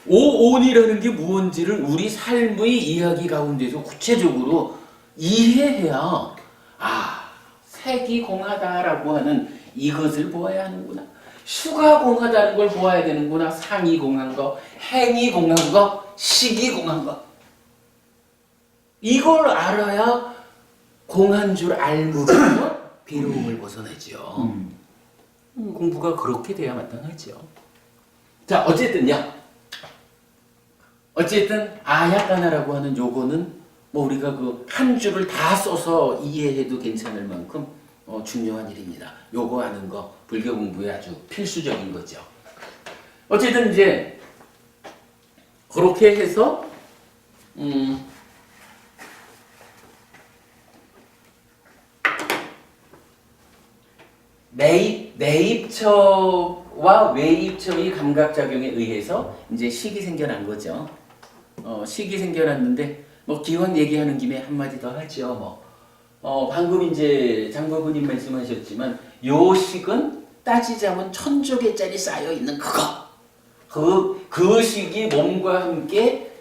오온이라는 게 무언지를 우리 삶의 이야기 가운데서 구체적으로 이해해야 색이 공하다라고 하는 이것을 보아야 하는구나. 수가 공하다는 걸 보아야 되는구나. 상이 공한 거, 행이 공한 거, 식이 공한 거. 이걸 알아야 공한 줄 알므로써 괴로움을 벗어나죠. 공부가 그렇게 돼야 마땅하죠. 자, 어쨌든 아야까나라고 하는 요거는 뭐 우리가 그 한 줄을 다 써서 이해해도 괜찮을 만큼 중요한 일입니다. 요거 아는 거 불교 공부에 아주 필수적인 거죠. 어쨌든 이제 그렇게 해서 내입처와 외입처의 감각작용에 의해서 이제 식이 생겨난 거죠. 식이 생겨났는데 뭐 기왕 얘기하는 김에 한마디 더 하죠. 방금 이제 장법부님 말씀하셨지만 요 식은 따지자면 1000조개짜리 쌓여 있는 그거. 그 식이 몸과 함께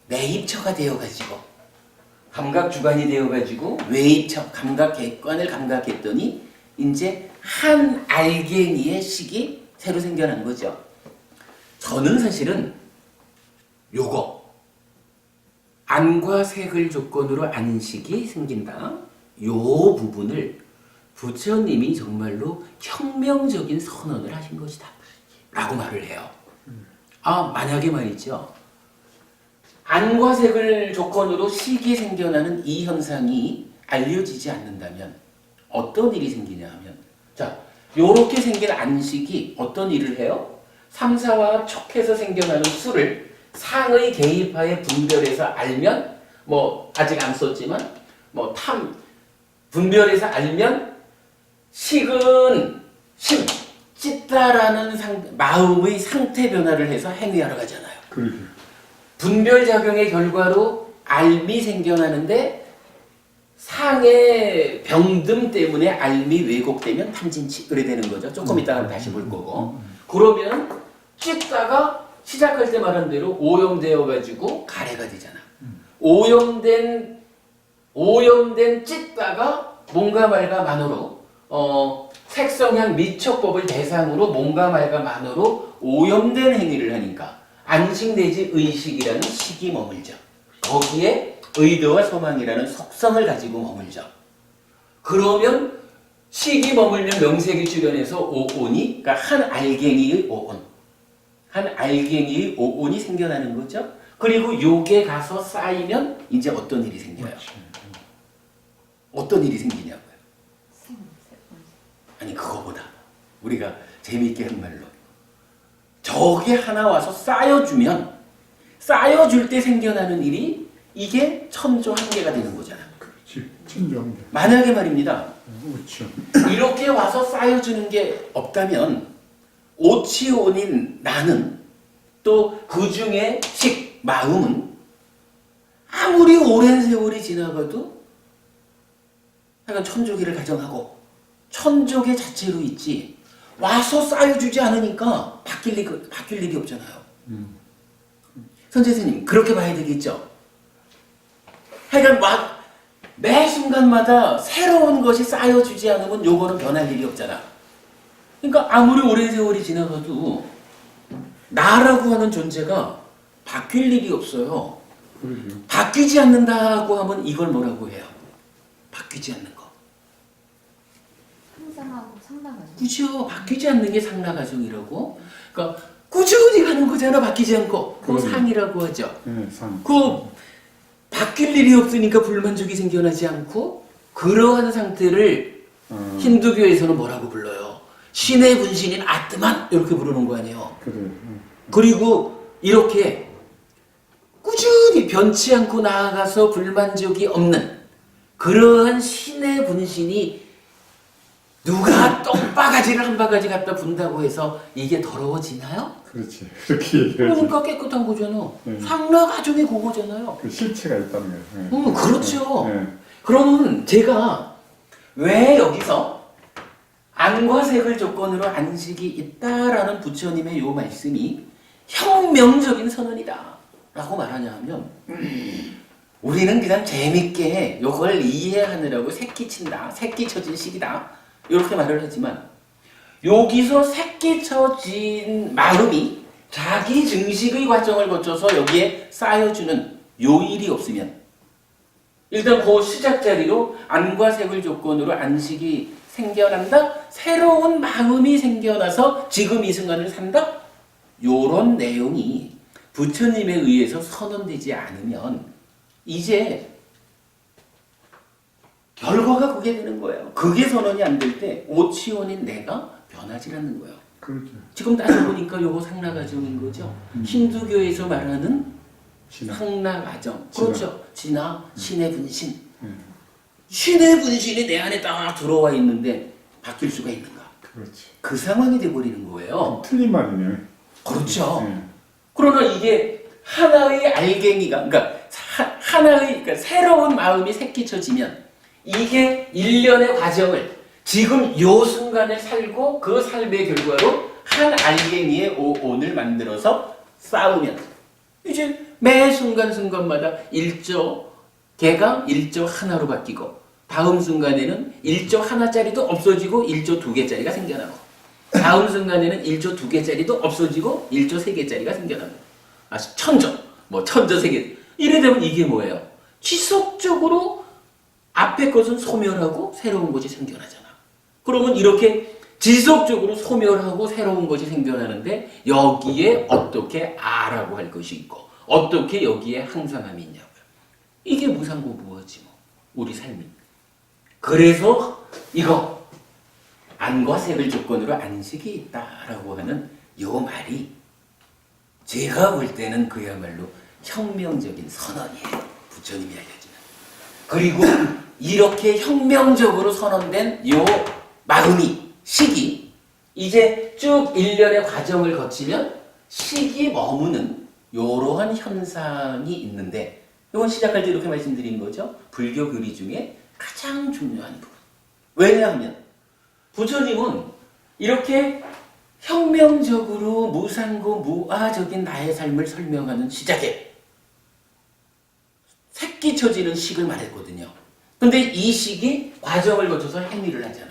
내입처가 되어가지고 감각주관이 되어가지고 외입처 감각객관을 감각했더니 이제 한 알갱이의 식이 새로 생겨난 거죠. 저는 사실은 요거 안과 색을 조건으로 안식이 생긴다. 요 부분을 부처님이 정말로 혁명적인 선언을 하신 것이다. 라고 말을 해요. 만약에 말이죠. 안과 색을 조건으로 식이 생겨나는 이 현상이 알려지지 않는다면 어떤 일이 생기냐 하면 자, 요렇게 생긴 안식이 어떤 일을 해요? 삼사와 촉해서 생겨나는 수를 상의 개입하에 분별해서 알면 뭐 아직 안 썼지만 뭐 분별해서 알면 식은 찢다라는 마음의 상태 변화를 해서 행위하러 가잖아요. 그렇죠. 분별작용의 결과로 알미 생겨나는데 상의 병듦 때문에 알미 왜곡되면 탐진치 그래 되는 거죠. 조금 이따가 다시 볼 거고. 그러면 찢다가 시작할 때 말한 대로 오염되어 가지고 가래가 되잖아. 오염된 찢다가 몸과 말과 만으로 색성향 미척법을 대상으로 몸과 말과 만으로 오염된 행위를 하니까 안식 내지 의식이라는 식이 머물죠. 거기에 의도와 소망이라는 속성을 가지고 머물죠. 그러면 식이 머물면 명색이 출현해서 오온이, 그러니까 한 알갱이의 오온이 생겨나는 거죠. 그리고 요게 가서 쌓이면 이제 어떤 일이 생겨요? 어떤 일이 생기냐고요? 아니 그거보다 우리가 재미있게 한 말로 저게 하나 와서 쌓여주면 쌓여줄 때 생겨나는 일이 이게 천조 한계가 되는 거잖아. 그렇죠. 천조한 게. 만약에 말입니다. 그렇죠. 이렇게 와서 쌓여주는 게 없다면 오치온인 나는 또 그 중에 마음은 아무리 오랜 세월이 지나가도 약간 천조기를 가정하고 천조개 자체로 있지 와서 쌓여주지 않으니까 바뀔 일이 없잖아요. 선생님 그렇게 봐야 되겠죠. 하여간 매 순간마다 새로운 것이 쌓여주지 않으면 요거는 변할 일이 없잖아. 그러니까 아무리 오랜 세월이 지나가도 나라고 하는 존재가 바뀔 일이 없어요. 그러죠. 바뀌지 않는다고 하면 이걸 뭐라고 해요? 바뀌지 않는 거. 상상하고 상당하죠. 그죠? 바뀌지 않는 게 상나가정이라고. 그러니까 꾸준히 가는 거잖아. 바뀌지 않고. 그거 그럼요. 상이라고 하죠. 네, 상. 그 바뀔 일이 없으니까 불만족이 생겨나지 않고 그러한 상태를 힌두교에서는 뭐라고 불러요? 신의 분신인 아트만 이렇게 부르는 거 아니에요. 그래. 그리고 이렇게 꾸준히 변치 않고 나아가서 불만족이 없는 그러한 신의 분신이 누가 똥바가지를 한 바가지 갖다 분다고 해서 이게 더러워지나요? 그렇지. 그렇게 얘기하지. 그러니까 깨끗한 거잖아. 네. 상나가정의 그거잖아요. 그 실체가 있다는 거예요. 네. 그렇죠. 네. 그러면 제가 왜 여기서 안과 색을 조건으로 안식이 있다라는 부처님의 요 말씀이 혁명적인 선언이다 라고 말하냐 하면 우리는 그냥 재밌게 요걸 이해하느라고 새끼친다, 새끼쳐진 식이다 이렇게 말을 하지만 여기서 새끼쳐진 마음이 자기 증식의 과정을 거쳐서 여기에 쌓여주는 요 일이 없으면 일단 그 시작 자리로 안과 색을 조건으로 안식이 생겨난다? 새로운 마음이 생겨나서 지금 이 순간을 산다? 요런 내용이 부처님에 의해서 선언되지 않으면 이제 결과가 그게 되는 거예요. 그게 선언이 안 될 때 오치원인 내가 변하지 않는 거예요. 그렇죠. 지금 따져보니까 요거 상나가정인 거죠. 힌두교에서 말하는 진화. 상나가정. 진화. 그렇죠. 진화, 신의 분신. 신의 분신이 내 안에 딱 들어와 있는데 바뀔 수가 있는가? 그렇지. 그 상황이 돼버리는 거예요. 틀린 말이네요. 그렇죠. 네. 그러나 이게 하나의 알갱이가, 그러니까 하나의 그러니까 새로운 마음이 새끼쳐지면 이게 일련의 과정을 지금 요 순간을 살고 그 삶의 결과로 한 알갱이의 오온을 만들어서 쌓으면 이제 매 순간순간마다 개가 1조 하나로 바뀌고 다음 순간에는 1조 하나짜리도 없어지고 1조 2개짜리가 생겨나고 다음 순간에는 1조 2개짜리도 없어지고 1조 3개짜리가 생겨나고 천조, 천조 3개 이래 되면 이게 뭐예요? 지속적으로 앞에 것은 소멸하고 새로운 것이 생겨나잖아. 그러면 이렇게 지속적으로 소멸하고 새로운 것이 생겨나는데 여기에 어떻게 아라고 할 것이 있고 어떻게 여기에 항상함이 있냐고요. 이게 무상고무하지 뭐 우리 삶이. 그래서 이거 안과 색을 조건으로 안식이 있다라고 하는 요 말이 제가 볼 때는 그야말로 혁명적인 선언이에요. 부처님이 알려주는. 그리고 이렇게 혁명적으로 선언된 요 마음이 식이 이제 쭉 일련의 과정을 거치면 식이 머무는 요러한 현상이 있는데 이건 시작할 때 이렇게 말씀드린 거죠. 불교 교리 중에 가장 중요한 부분. 왜냐하면 부처님은 이렇게 혁명적으로 무상고 무아적인 나의 삶을 설명하는 시작에 새끼쳐지는 식을 말했거든요. 근데 이 식이 과정을 거쳐서 행위를 하잖아.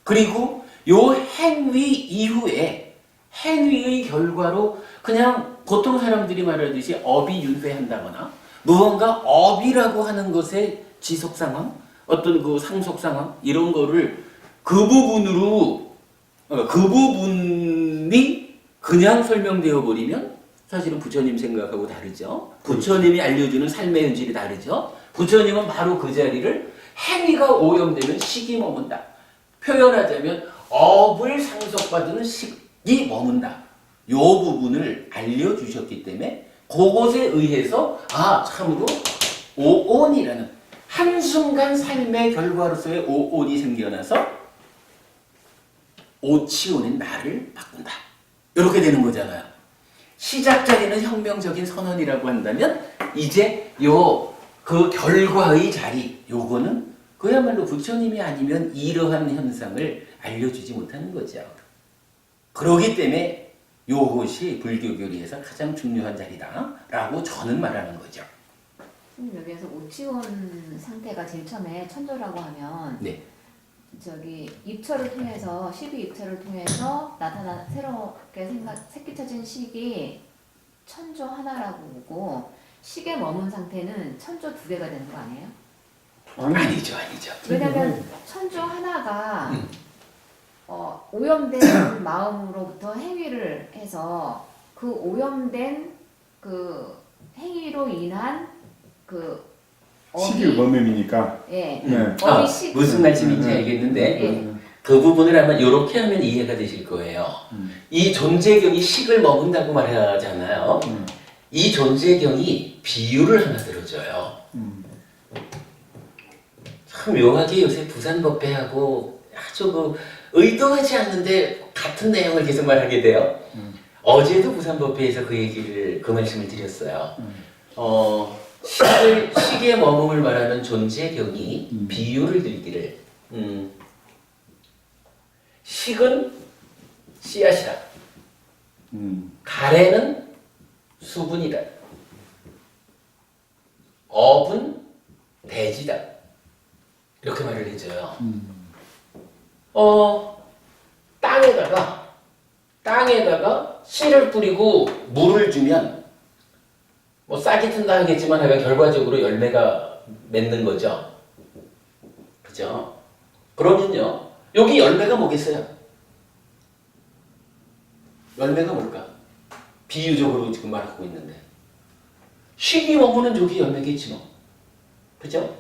그리고 요 행위 이후에 행위의 결과로 그냥 보통 사람들이 말하듯이 업이 윤회한다거나 무언가 업이라고 하는 것의 지속 상황, 어떤 그 상속 상황 이런 거를 그 부분으로 그 부분이 그냥 설명되어 버리면 사실은 부처님 생각하고 다르죠. 부처님이 알려주는 삶의 현실이 다르죠. 부처님은 바로 그 자리를 행위가 오염되면 식이 머문다. 표현하자면 업을 상속받는 식이 머문다. 요 부분을 알려주셨기 때문에 그것에 의해서 참으로 오온이라는 한순간 삶의 결과로서의 오온이 생겨나서 오치온인 나를 바꾼다. 이렇게 되는 거잖아요. 시작 자리는 혁명적인 선언이라고 한다면 이제 그 결과의 자리 요거는 그야말로 부처님이 아니면 이러한 현상을 알려주지 못하는 거죠. 그러기 때문에 요것이 불교 교리에서 가장 중요한 자리다라고 저는 말하는 거죠. 여기에서 오치온 상태가 제일 처음에 천조라고 하면 네. 저기 입처를 통해서 12입처를 통해서 새롭게 새끼쳐진 식이 천조 하나라고 보고 식에 머문 상태는 천조 두 개가 되는 거 아니에요? 아니죠. 왜냐면 천조 하나가 오염된 마음으로부터 행위를 해서 그 오염된 그 행위로 인한 그 식이 범임이니까. 예. 네. 어미 식. 무슨 말씀인지 알겠는데 예. 그 부분을 아마 이렇게 하면 이해가 되실 거예요. 이 존재경이 식을 머문다고 말하잖아요. 이 존재경이 비유를 하나 들어줘요. 참 묘하게 요새 부산법회하고 아주 그 의도하지 않는데 같은 내용을 계속 말하게 돼요. 어제도 부산법회에서 그 말씀을 드렸어요. 식의 머금을 말하는 존재경이 비유를 들기를 식은 씨앗이다. 가래는 수분이다. 업은 대지다. 이렇게 말을 해줘요. 땅에다가 씨를 뿌리고 물을 주면 뭐 싹이 튼다 하겠지만 하여간 결과적으로 열매가 맺는 거죠. 그죠? 그러면요. 여기 열매가 뭐겠어요? 열매가 뭘까? 비유적으로 지금 말하고 있는데 식이 머무는 저기 열매겠지 뭐. 그죠?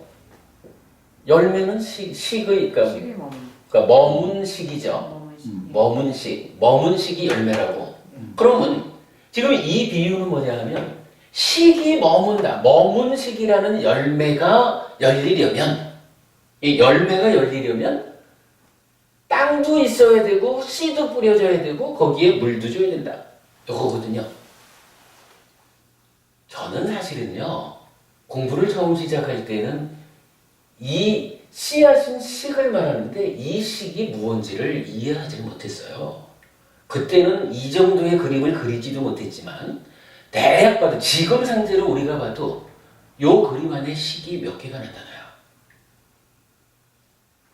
열매는 식의 그러니까 머문 식이죠. 머문 식이 열매라고. 그러면 지금 이 비유는 뭐냐 하면 식이 머문다. 머문 식이라는 열매가 열리려면 이 열매가 열리려면 땅도 있어야 되고 씨도 뿌려져야 되고 거기에 물도 줘야 된다. 이거거든요. 저는 사실은요. 공부를 처음 시작할 때는 이 씨앗은 식을 말하는데 이 식이 무언지를 이해하지 못했어요. 그때는 이 정도의 그림을 그리지도 못했지만 대략 봐도 지금 상태로 우리가 봐도 요 그림 안에 식이 몇 개가 나타나요.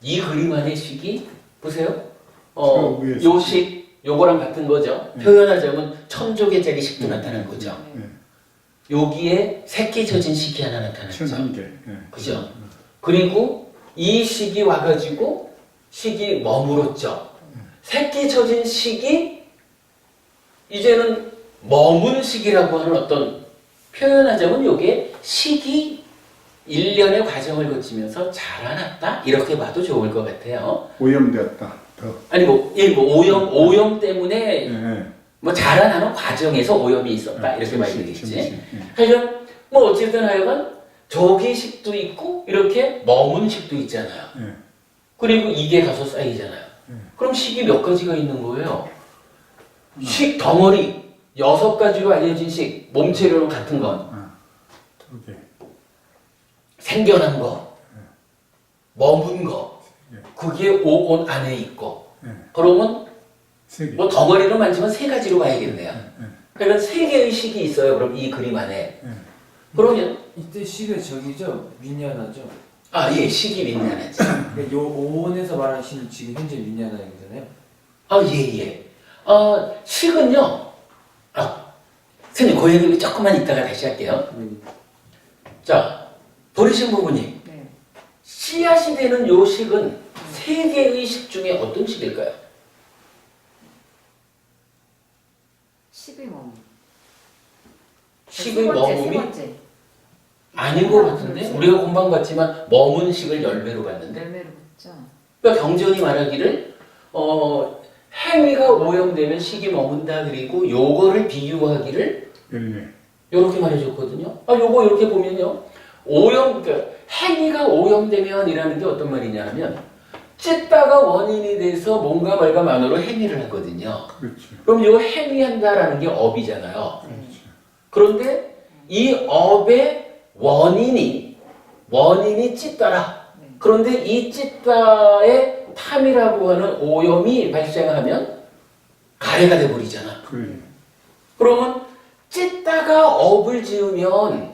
이 그림 안에 식이 보세요. 요 식, 요거랑 같은 거죠. 표현하자면 1000조개짜리 식도 나타나는 거죠. 여기에 새끼 젖은 식이 하나 나타났죠. 1001개. 그죠? 그리고 이 식이 와가지고 식이 머물었죠. 새끼 젖은 식이 이제는 머문 식이라고 하는 어떤 표현하자면 요게 식이 일련의 과정을 거치면서 자라났다 이렇게 봐도 좋을 것 같아요. 오염되었다. 더. 아니 뭐 오염 때문에 뭐 자라나는 과정에서 오염이 있었다 이렇게 봐야 되겠지. 하여간 뭐 어쨌든 하여간 저기식도 있고 이렇게 머문 식도 있잖아요. 그리고 이게 가서 쌓이잖아요. 그럼 식이 몇 가지가 있는 거예요? 식 덩어리 6가지로 알려진 식 몸체로 같은 건 생겨난 거 머문 거 그게 오온 안에 있고 그러면 뭐 덩어리로 만지면 3가지로 봐야겠네요. 그러면 3개의 식이 있어요. 그럼 이 그림 안에 그러면 이때 식의 적이죠? 민야나죠? 아, 예, 식이 민나나죠. 그러니까 요 오온에서 말하시는 지금 현재 민야나이잖아요. 아, 예, 예. 식은요. 선생님, 그 얘기 조금만 이따가 다시 할게요. 자, 도리신 부모님. 네. 씨앗이 되는 요 식은 3개의 식 중에 어떤 식일까요? 식의 머문. 식의 세 머문이 번째. 아닌 것 같은데? 우리가 금방 봤지만 머문 식을 열매로 봤는데? 열매로 붙죠. 그러니까 경전이 말하기를 행위가 오염되면 식이 머문다 그리고 요거를 비유하기를 열매. 요렇게 말해줬거든요. 요거 이렇게 보면요. 그러니까 행위가 오염되면이라는 게 어떤 말이냐 하면 찢다가 원인이 돼서 뭔가 말감안으로 행위를 하거든요. 그렇죠. 그럼 이 행위한다라는 게 업이잖아요. 그렇죠. 그런데 이 업의 원인이 찢다라. 그런데 이 찢다의 탐이라고 하는 오염이 발생하면 가래가 돼버리잖아. 그래. 그러면 찢다가 업을 지으면요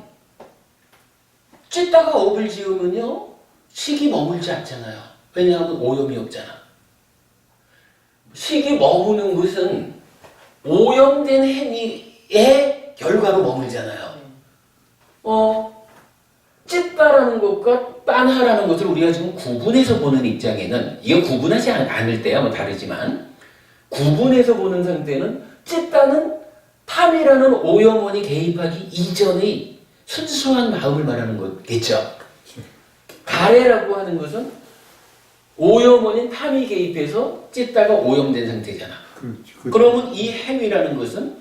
식이 머물지 않잖아요. 왜냐하면 오염이 없잖아. 식이 머무는 것은 오염된 행위의 결과로 머물잖아요. 찢다라는 것과 딴하라는 것을 우리가 지금 구분해서 보는 입장에는 이게 구분하지 않을 때야 뭐 다르지만 구분해서 보는 상태는 찢다는 탐이라는 오염원이 개입하기 이전의 순수한 마음을 말하는 거겠죠. 가래라고 하는 것은 오염원인 탐이 개입해서 찢다가 오염된 상태잖아. 그렇죠. 그러면 이 행위라는 것은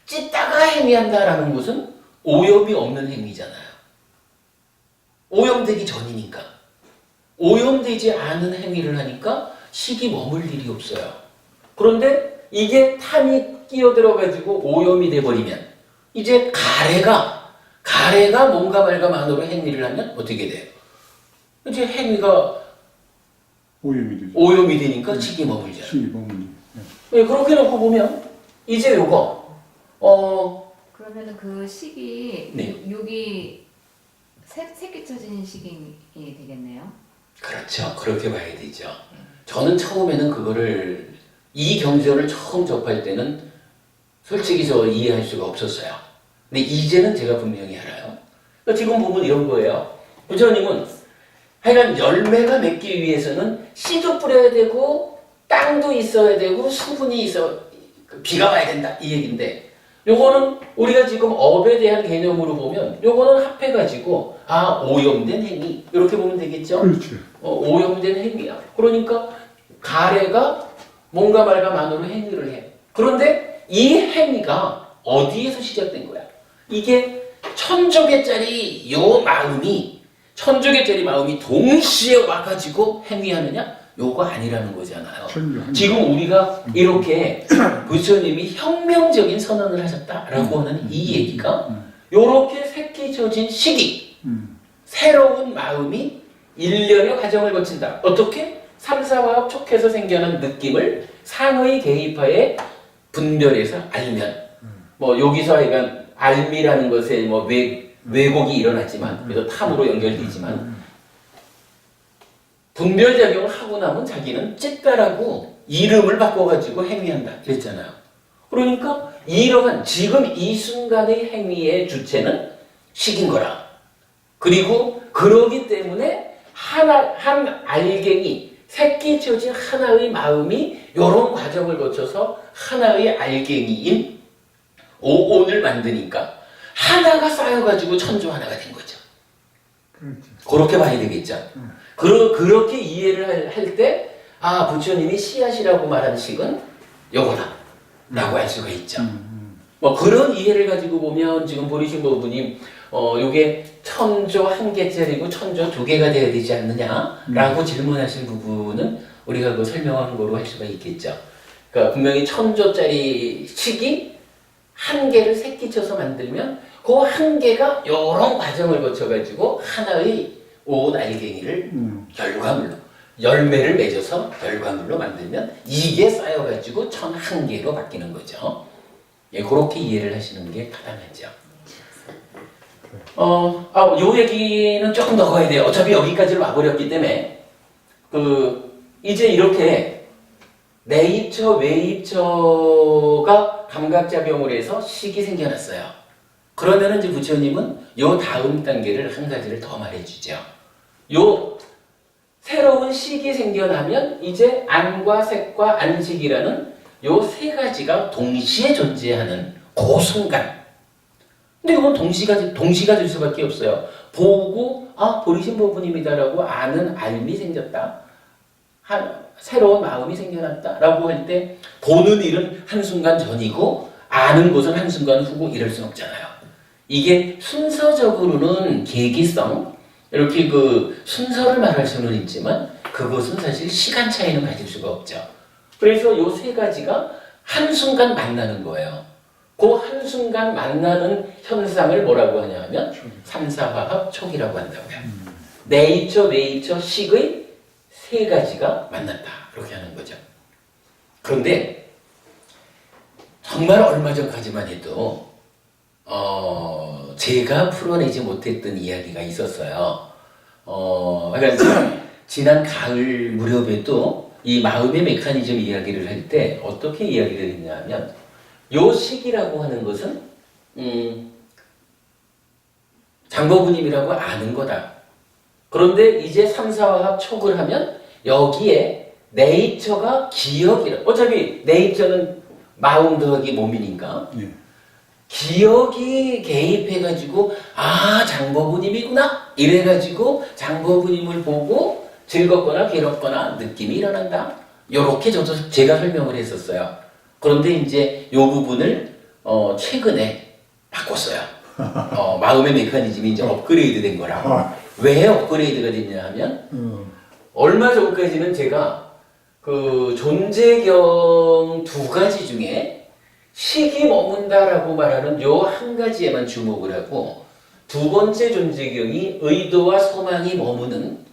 찢다가 행위한다라는 것은 오염이 없는 행위잖아요. 오염되기 전이니까. 오염되지 않은 행위를 하니까 식이 머물 일이 없어요. 그런데 이게 탐이 끼어들어가지고 오염이 돼버리면 이제 가래가 뭔가 말감안으로 행위를 하면 어떻게 돼요? 이제 행위가 오염이 되죠. 오염이 되니까 식이 머물잖아요. 식이 머물리. 네, 그렇게 놓고 보면 이제 요거 그러면은 그 식이 네. 6이 새끼쳐진 식이 되겠네요. 그렇죠. 그렇게 봐야 되죠. 저는 처음에는 그거를 이 경전을 처음 접할 때는 솔직히 저 이해할 수가 없었어요. 근데 이제는 제가 분명히 알아요. 그러니까 지금 보면 이런 거예요. 부처님은 하여간 열매가 맺기 위해서는 씨도 뿌려야 되고 땅도 있어야 되고 수분이 비가 와야 된다 이 얘기인데 요거는 우리가 지금 업에 대한 개념으로 보면 요거는 합해가지고 오염된 행위 이렇게 보면 되겠죠? 그렇죠. 오염된 행위야. 그러니까 가래가 뭔가 말감안으로 행위를 해. 그런데 이 행위가 어디에서 시작된 거야? 이게 1000조개짜리 천조개짜리 마음이 동시에 와가지고 행위하느냐? 요거 아니라는 거잖아요. 지금 우리가 이렇게 부처님이 혁명적인 선언을 하셨다라고 하는 이 얘기가 요렇게 새끼쳐진 시기 새로운 마음이 일련의 과정을 거친다. 어떻게? 삼사화합 촉해서 생겨난 느낌을 상의 개입하에 분별해서 알면 뭐 여기서 하여간 알미라는 것에 뭐 왜곡이 일어났지만 그래서 탐으로 연결되지만 분별작용을 하고 나면 자기는 찢다라고 이름을 바꿔가지고 행위한다 그랬잖아요. 그러니까 이러한 지금 이 순간의 행위의 주체는 식인 거라. 그리고 그러기 때문에 한 알갱이 새끼쳐진 하나의 마음이 이런 과정을 거쳐서 하나의 알갱이인 오온을 만드니까 하나가 쌓여가지고 천조 하나가 된 거죠. 그렇죠. 그렇게 봐야 되겠죠. 그렇게 이해를 할 때 부처님이 씨앗이라고 말한 식은 요거다 라고 할 수가 있죠. 뭐 그런 이해를 가지고 보면 지금 보리신 부부님 요게 천조 1개짜리고 천조 2개가 돼야 되지 않느냐라고 질문하신 부분은 우리가 그 설명한 거로 할 수가 있겠죠. 그러니까 분명히 1000조짜리 식이 1개를 새끼쳐서 만들면 그 1개가 이런 과정을 거쳐가지고 하나의 온 알갱이를 결과물로 열매를 맺어서 결과물로 만들면 이게 쌓여가지고 1001개로 바뀌는 거죠. 예, 그렇게 이해를 하시는 게 타당하죠. 요 얘기는 조금 더 가야 돼요. 어차피 여기까지 와버렸기 때문에 이제 이렇게 내입처, 외입처가 감각작용을 해서 식이 생겨났어요. 그러면은 이제 부처님은 요 다음 단계를 한 가지를 더 말해주죠. 요 새로운 식이 생겨나면 이제 안과 색과 안식이라는 요 세 가지가 동시에 존재하는 그 순간. 근데 이건 동시가 될 수밖에 없어요. 보고 보리신 부부님이다라고 아는 알미 생겼다. 새로운 마음이 생겨났다라고 할 때 보는 일은 한순간 전이고 아는 것은 한순간 후고 이럴 순 없잖아요. 이게 순서적으로는 계기성, 이렇게 그 순서를 말할 수는 있지만 그것은 사실 시간 차이는 가질 수가 없죠. 그래서 요 세 가지가 한순간 만나는 거예요. 그 한순간 만나는 현상을 뭐라고 하냐면 삼사화합 촉이라고 한다고요. 네이처, 웨이처, 식의 세 가지가 만났다. 그렇게 하는 거죠. 그런데 정말 얼마 전까지만 해도 제가 풀어내지 못했던 이야기가 있었어요. 그러니까 지난 가을 무렵에도 이 마음의 메커니즘 이야기를 할 때 어떻게 이야기를 했냐면 요 시기라고 하는 것은 장보부님이라고 아는 거다. 그런데 이제 삼사화합 촉을 하면 여기에 네이처가 기억이라. 어차피 네이처는 마음 더하기 몸이니까 예. 기억이 개입해가지고 아 장보부님이구나 이래가지고 장보부님을 보고 즐겁거나 괴롭거나 느낌이 일어난다. 요렇게 저도 제가 설명을 했었어요. 그런데 이제 요 부분을 최근에 바꿨어요. 마음의 메커니즘이 이제 업그레이드 된 거라고. 왜 업그레이드가 됐냐 하면 얼마 전까지는 제가 그 존재경 두 가지 중에 식이 머문다라고 말하는 요 한 가지에만 주목을 하고 두 번째 존재경이 의도와 소망이 머무는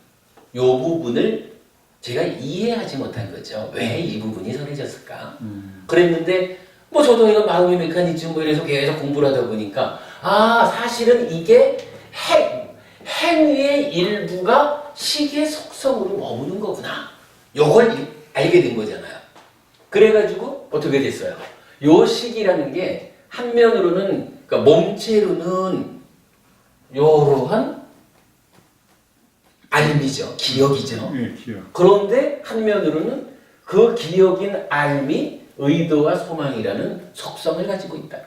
요 부분을 제가 이해하지 못한 거죠. 왜 이 부분이 선해졌을까? 그랬는데 뭐 저도 이거 마음의 메커니즘 뭐 이래서 계속 공부를 하다 보니까 아 사실은 이게 행위의 일부가 식의 속성으로 머무는 거구나. 요걸 알게 된 거잖아요. 그래가지고 어떻게 됐어요? 요 식이라는 게 한면으로는 그러니까 몸체로는 요러한 알미죠. 기억이죠. 예, 기억. 그런데 한면으로는 그 기억인 알미, 의도와 소망이라는 속성을 가지고 있다.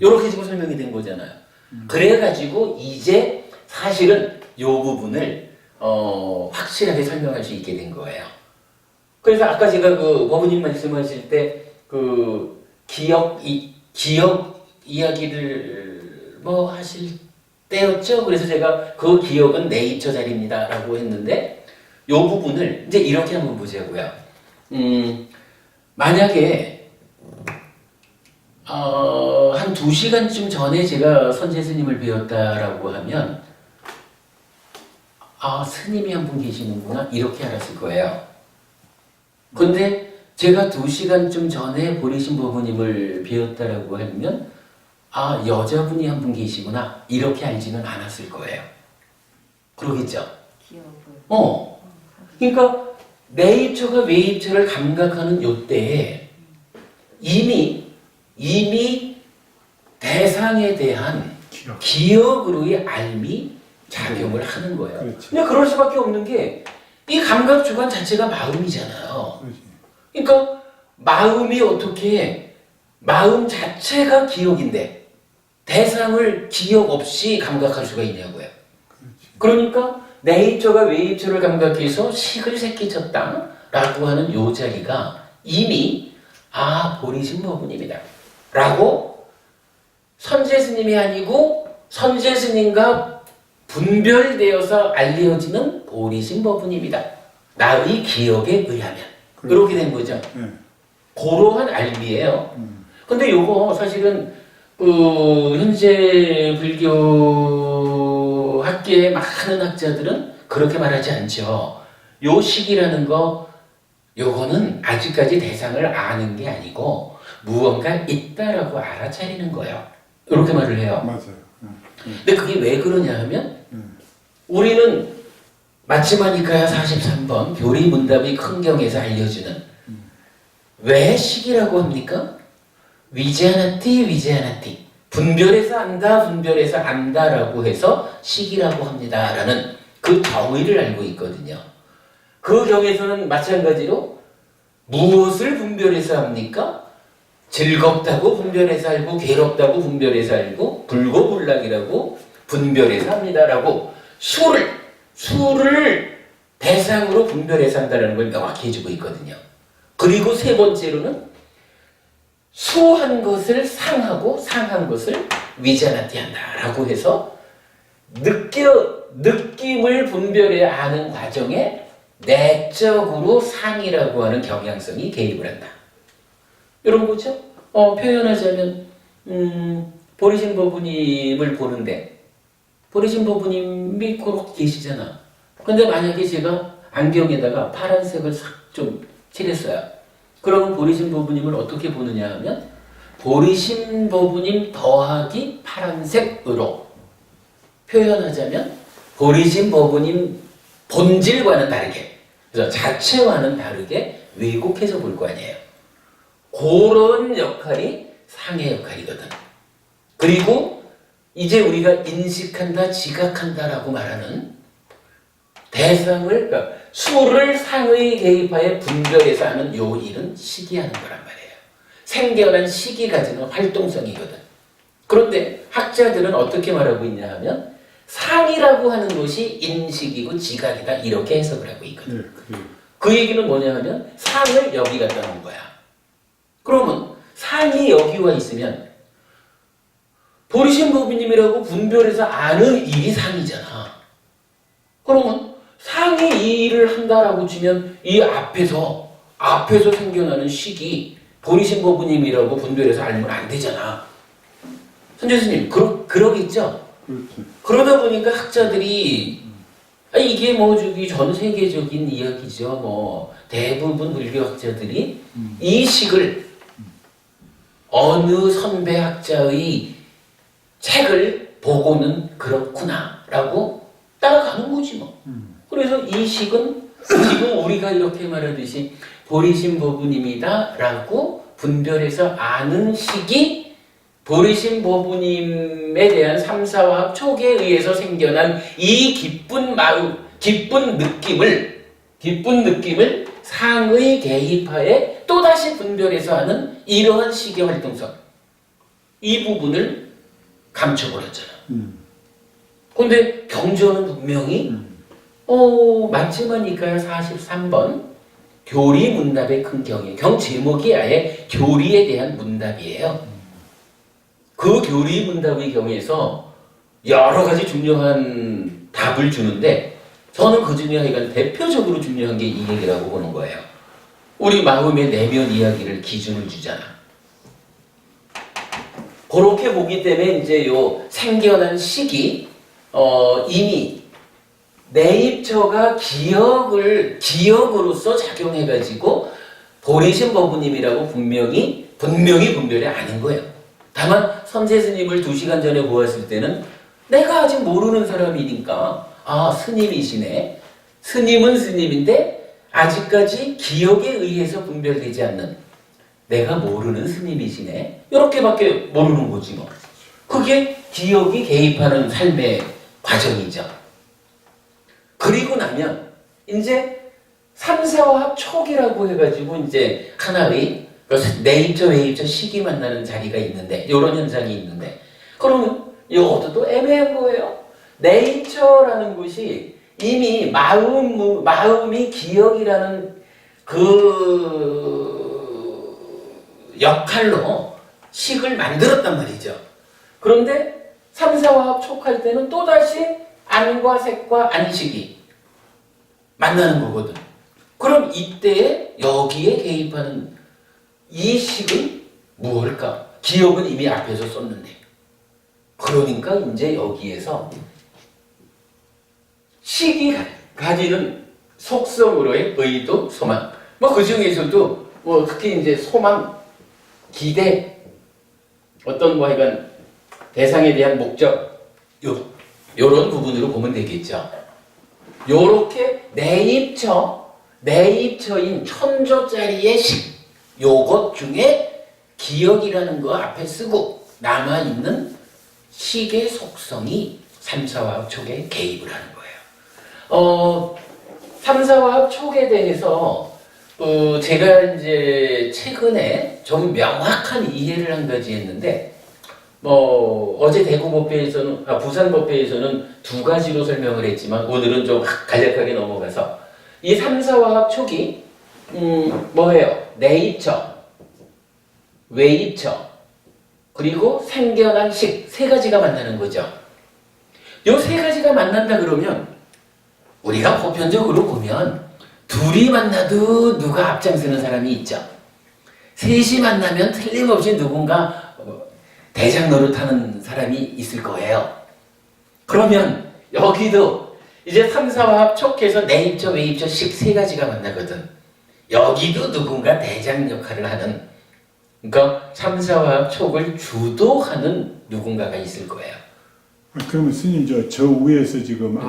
요렇게 지금 설명이 된 거잖아요. 그래가지고 이제 사실은 요 부분을 확실하게 설명할 수 있게 된 거예요. 그래서 아까 제가 그 법우님 말씀하실 때 그 기억 이야기를 뭐 하실 때였죠. 그래서 제가 그 기억은 네이처 자리입니다라고 했는데 요 부분을 이제 이렇게 한번 보자고요. 만약에 한 2시간쯤 전에 제가 선제 스님을 배웠다라고 하면 아 스님이 한 분 계시는구나 이렇게 알았을 거예요. 근데 제가 2시간쯤 전에 보리신 법우님을 배웠다라고 하면 아 여자분이 한 분 계시구나 이렇게 알지는 않았을 거예요. 그러겠죠? 기억을. 그러니까 네이처가 웨이처를 감각하는 요때에 이미 대상에 대한 기억으로의 알미 작용을 하는 거예요. 그렇지. 그냥 그럴 수밖에 없는 게 이 감각 주관 자체가 마음이잖아요. 그렇지. 그러니까 마음이 어떻게 마음 자체가 기억인데 대상을 기억 없이 감각할 수가 있냐고요. 그러니까 네이처가 웨이처를 감각해서 식을 새끼쳤다라고 하는 요 자리가 이미 보리신 법운입니다. 라고 선제 스님이 아니고 선제 스님과 분별되어서 알려지는 보리신 법운입니다. 나의 기억에 의하면. 이렇게 된 거죠. 그러한 알미예요. 근데 요거 사실은 현재 불교 학계의 많은 학자들은 그렇게 말하지 않죠. 요 식이라는 거 요거는 아직까지 대상을 아는 게 아니고 무언가 있다라고 알아차리는 거예요. 이렇게 말을 해요. 맞아요. 근데 그게 왜 그러냐 하면 우리는 마치마니카야 43번 교리문답이 큰경에서 알려주는 왜 식이라고 합니까? 위제하나티 분별해서 안다라고 해서 식이라고 합니다라는 그 정의를 알고 있거든요. 그 경에서는 마찬가지로 무엇을 분별해서 합니까? 즐겁다고 분별해서 알고 괴롭다고 분별해서 알고 불고불락이라고 분별해서 합니다라고 수를 대상으로 분별해서 한다는 걸 명확히 해주고 있거든요. 그리고 세 번째로는 수한 것을 상하고 상한 것을 위자나티 한다라고 해서 느낌을 분별해야 하는 과정에 내적으로 상이라고 하는 경향성이 개입을 한다. 이런 거죠. 표현하자면 보리신 보부님을 보는데 보리신 보부님이 그렇게 계시잖아. 근데 만약에 제가 안경에다가 파란색을 싹 좀 칠했어요. 그러면 보리신 보부님을 어떻게 보느냐 하면 보리신 보부님 더하기 파란색으로 표현하자면 보리신 보부님 본질과는 다르게, 그래서 자체와는 다르게 왜곡해서 볼 거 아니에요. 그런 역할이 상의 역할이거든. 그리고 이제 우리가 인식한다, 지각한다라고 말하는 대상을, 그러니까 수를 상의 개입하에 분별해서 하는 요 일은 시기하는 거란 말이에요. 생겨난 시기 가지는 활동성이거든. 그런데 학자들은 어떻게 말하고 있냐 하면 상이라고 하는 것이 인식이고 지각이다 이렇게 해석을 하고 있거든. 네, 그래요. 그 얘기는 뭐냐 하면 상을 여기 갖다 놓은 거야. 그러면 상이 여기 와 있으면 보리신 보부님이라고 분별해서 아는 일이 상이잖아. 그러면 상이 이 일을 한다라고 치면 이 앞에서 생겨나는 식이 보리신 보부님이라고 분별해서 알면 안 되잖아. 선생님 그러겠죠? 그렇지. 그러다 보니까 학자들이 이게 뭐 저기 전 세계적인 이야기죠. 뭐 대부분 불교학자들이 이 식을 어느 선배 학자의 책을 보고는 그렇구나라고 따라가는 거지 뭐. 그래서 이 식은 지금 우리가 이렇게 말하듯이 보리신 보부님이다라고 분별해서 아는 식이 보리신 보부님에 대한 삼사와 촉에 의해서 생겨난 이 기쁜 마음, 기쁜 느낌을 상의 개입하에 또다시 분별해서 하는 이러한 식의 활동성, 이 부분을 감춰버렸잖아. 근데 경전은 분명히 만치마니까야 43번 교리 문답의 큰 경에, 경 제목이 아예 교리에 대한 문답이에요. 그 교리 문답의 경에서 여러 가지 중요한 답을 주는데 저는 그 중에 하여간 대표적으로 중요한 게 이 얘기라고 보는 거예요. 우리 마음의 내면 이야기를 기준을 주잖아. 그렇게 보기 때문에 이제 요 생겨난 시기 이미 내입처가 기억으로서 작용해가지고 보리신 보부님이라고 분명히 분별이 아닌 거예요. 다만 선제 스님을 2시간 전에 보았을 때는 내가 아직 모르는 사람이니까 스님이시네. 스님은 스님인데 아직까지 기억에 의해서 분별되지 않는 내가 모르는 스님이시네. 이렇게밖에 모르는 거지 뭐. 그게 기억이 개입하는 삶의 과정이죠. 그리고 나면 이제 삼사화합 촉이라고 해가지고 이제 하나의 내입처 외입처 식이 만나는 자리가 있는데 이런 현상이 있는데 그러면 이것도 또 애매한 거예요. 내입처라는 것이 이미 마음이 기억이라는 그 역할로 식을 만들었단 말이죠. 그런데 삼사화합 촉할 때는 또다시 안과 색과 안식이 만나는 거거든. 그럼 이때에 여기에 개입하는 이 식은 무엇일까? 기억은 이미 앞에서 썼는데. 그러니까 이제 여기에서 식이 가지는 속성으로의 의도, 소망. 뭐 그 중에서도 뭐 특히 이제 소망, 기대, 어떤 뭐 하여간 대상에 대한 목적, 요런 부분으로 보면 되겠죠. 요렇게 내입처인 천조짜리의 식, 요것 중에 기억이라는 거 앞에 쓰고 남아있는 식의 속성이 삼사화합 촉에 개입을 하는 거예요. 삼사화합 촉에 대해서 제가 이제 최근에 좀 명확한 이해를 한 가지 했는데 어제 대구법회에서는 부산법회에서는 2가지로 설명을 했지만 오늘은 좀 간략하게 넘어가서 이 삼사화합 촉이 뭐예요? 내입처, 외입처, 그리고 생겨난 식 3가지가 만나는 거죠. 요 세 가지가 만난다 그러면 우리가 보편적으로 보면 둘이 만나도 누가 앞장서는 사람이 있죠. 셋이 만나면 틀림없이 누군가 대장 노릇하는 사람이 있을 거예요. 그러면 여기도 이제 3, 4화합 촉해서 내입처, 외입처, 식 세 가지가 만나거든. 여기도 누군가 대장 역할을 하는, 그러니까 3, 4화합 촉을 주도하는 누군가가 있을 거예요. 그러면 스님 저 위에서 지금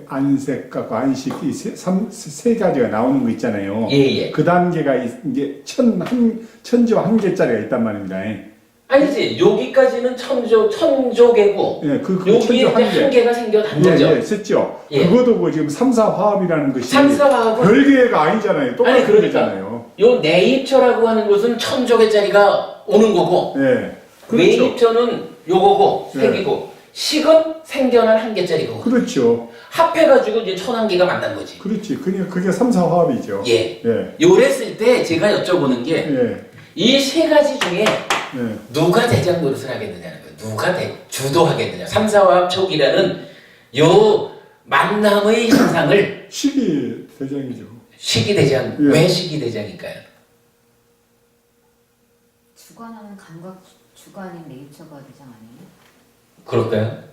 안색하고 안식 이 세 가지가 나오는 거 있잖아요. 예. 그 단계가 이제 천조 한 개짜리가 있단 말입니다. 아니지, 여기까지는 천조개고, 예, 그 여기에 천조 이제 한 개. 한계가 생겨난 거죠. 예, 썼죠. 예. 그것도 그 지금 삼사화합이라는 것이 삼사화합은 별개가 아니잖아요. 똑같은 아니, 그러니까. 거잖아요. 요 내입처라고 하는 것은 천조개짜리가 오는 거고, 예, 그렇죠. 외입처는 요거고, 예. 색이고, 식은 생겨난 한 개짜리고, 그렇죠. 합해가지고 이제 1001개가 만난 거지. 그렇지. 그냥 그게 삼사화합이죠. 예. 예, 요랬을 때 제가 여쭤보는 게, 예, 이 세 가지 중에 예. 누가 대장 노릇을 하겠느냐는 거예요. 누가 주도하겠느냐. 3, 4화합 촉이라는 요 만남의 현상을 식이 대장이죠. 식이대장, 예. 왜 식이대장일까요? 주관하는 감각 주관인 내입처가 대장 아니에요? 그럴까요?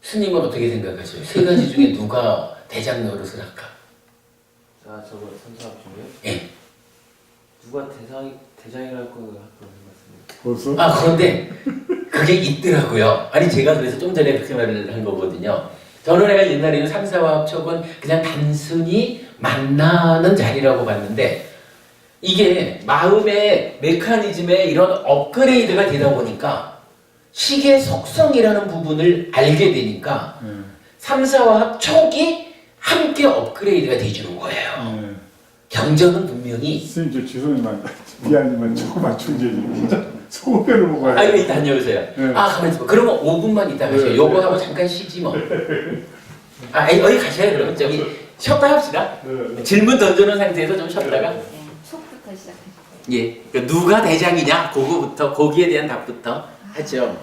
스님은 어떻게 생각하세요? 세 가지 중에 누가 대장 노릇을 할까? 자, 저거 선사합 중에 예. 누가 대장이랄 거는 그런 생각습니다. 벌써? 아, 그런데 그게 있더라고요. 아니, 제가 그래서 좀 전에 그렇게 말을 한 거거든요. 저는 내가 옛날에는 3, 4화합 촉은 그냥 단순히 만나는 자리라고 봤는데, 이게 마음의 메커니즘에 이런 업그레이드가 되다 보니까 식의 속성이라는 부분을 알게 되니까 예, 3, 4화합 촉이 함께 업그레이드가 돼주는 거예요. 예. 경전은 분명히 선생님 저 죄송히만 미안이만 조금만 중재해 소변을 먹어야 아유, 돼. 이따 다녀오세요. 네. 아, 가만히 있어. 그러면 5분만 있다 가세요. 네, 요거 네. 하고 잠깐 쉬지 뭐. 아, 어디 가셔요, 그러면. 저기, 쉬었다 합시다. 네. 질문 던져놓은 상태에서 좀 쉬었다가. 네, 촉부터 시작해주세요. 예. 그러니까 누가 대장이냐? 그거부터, 거기에 대한 답부터 하죠.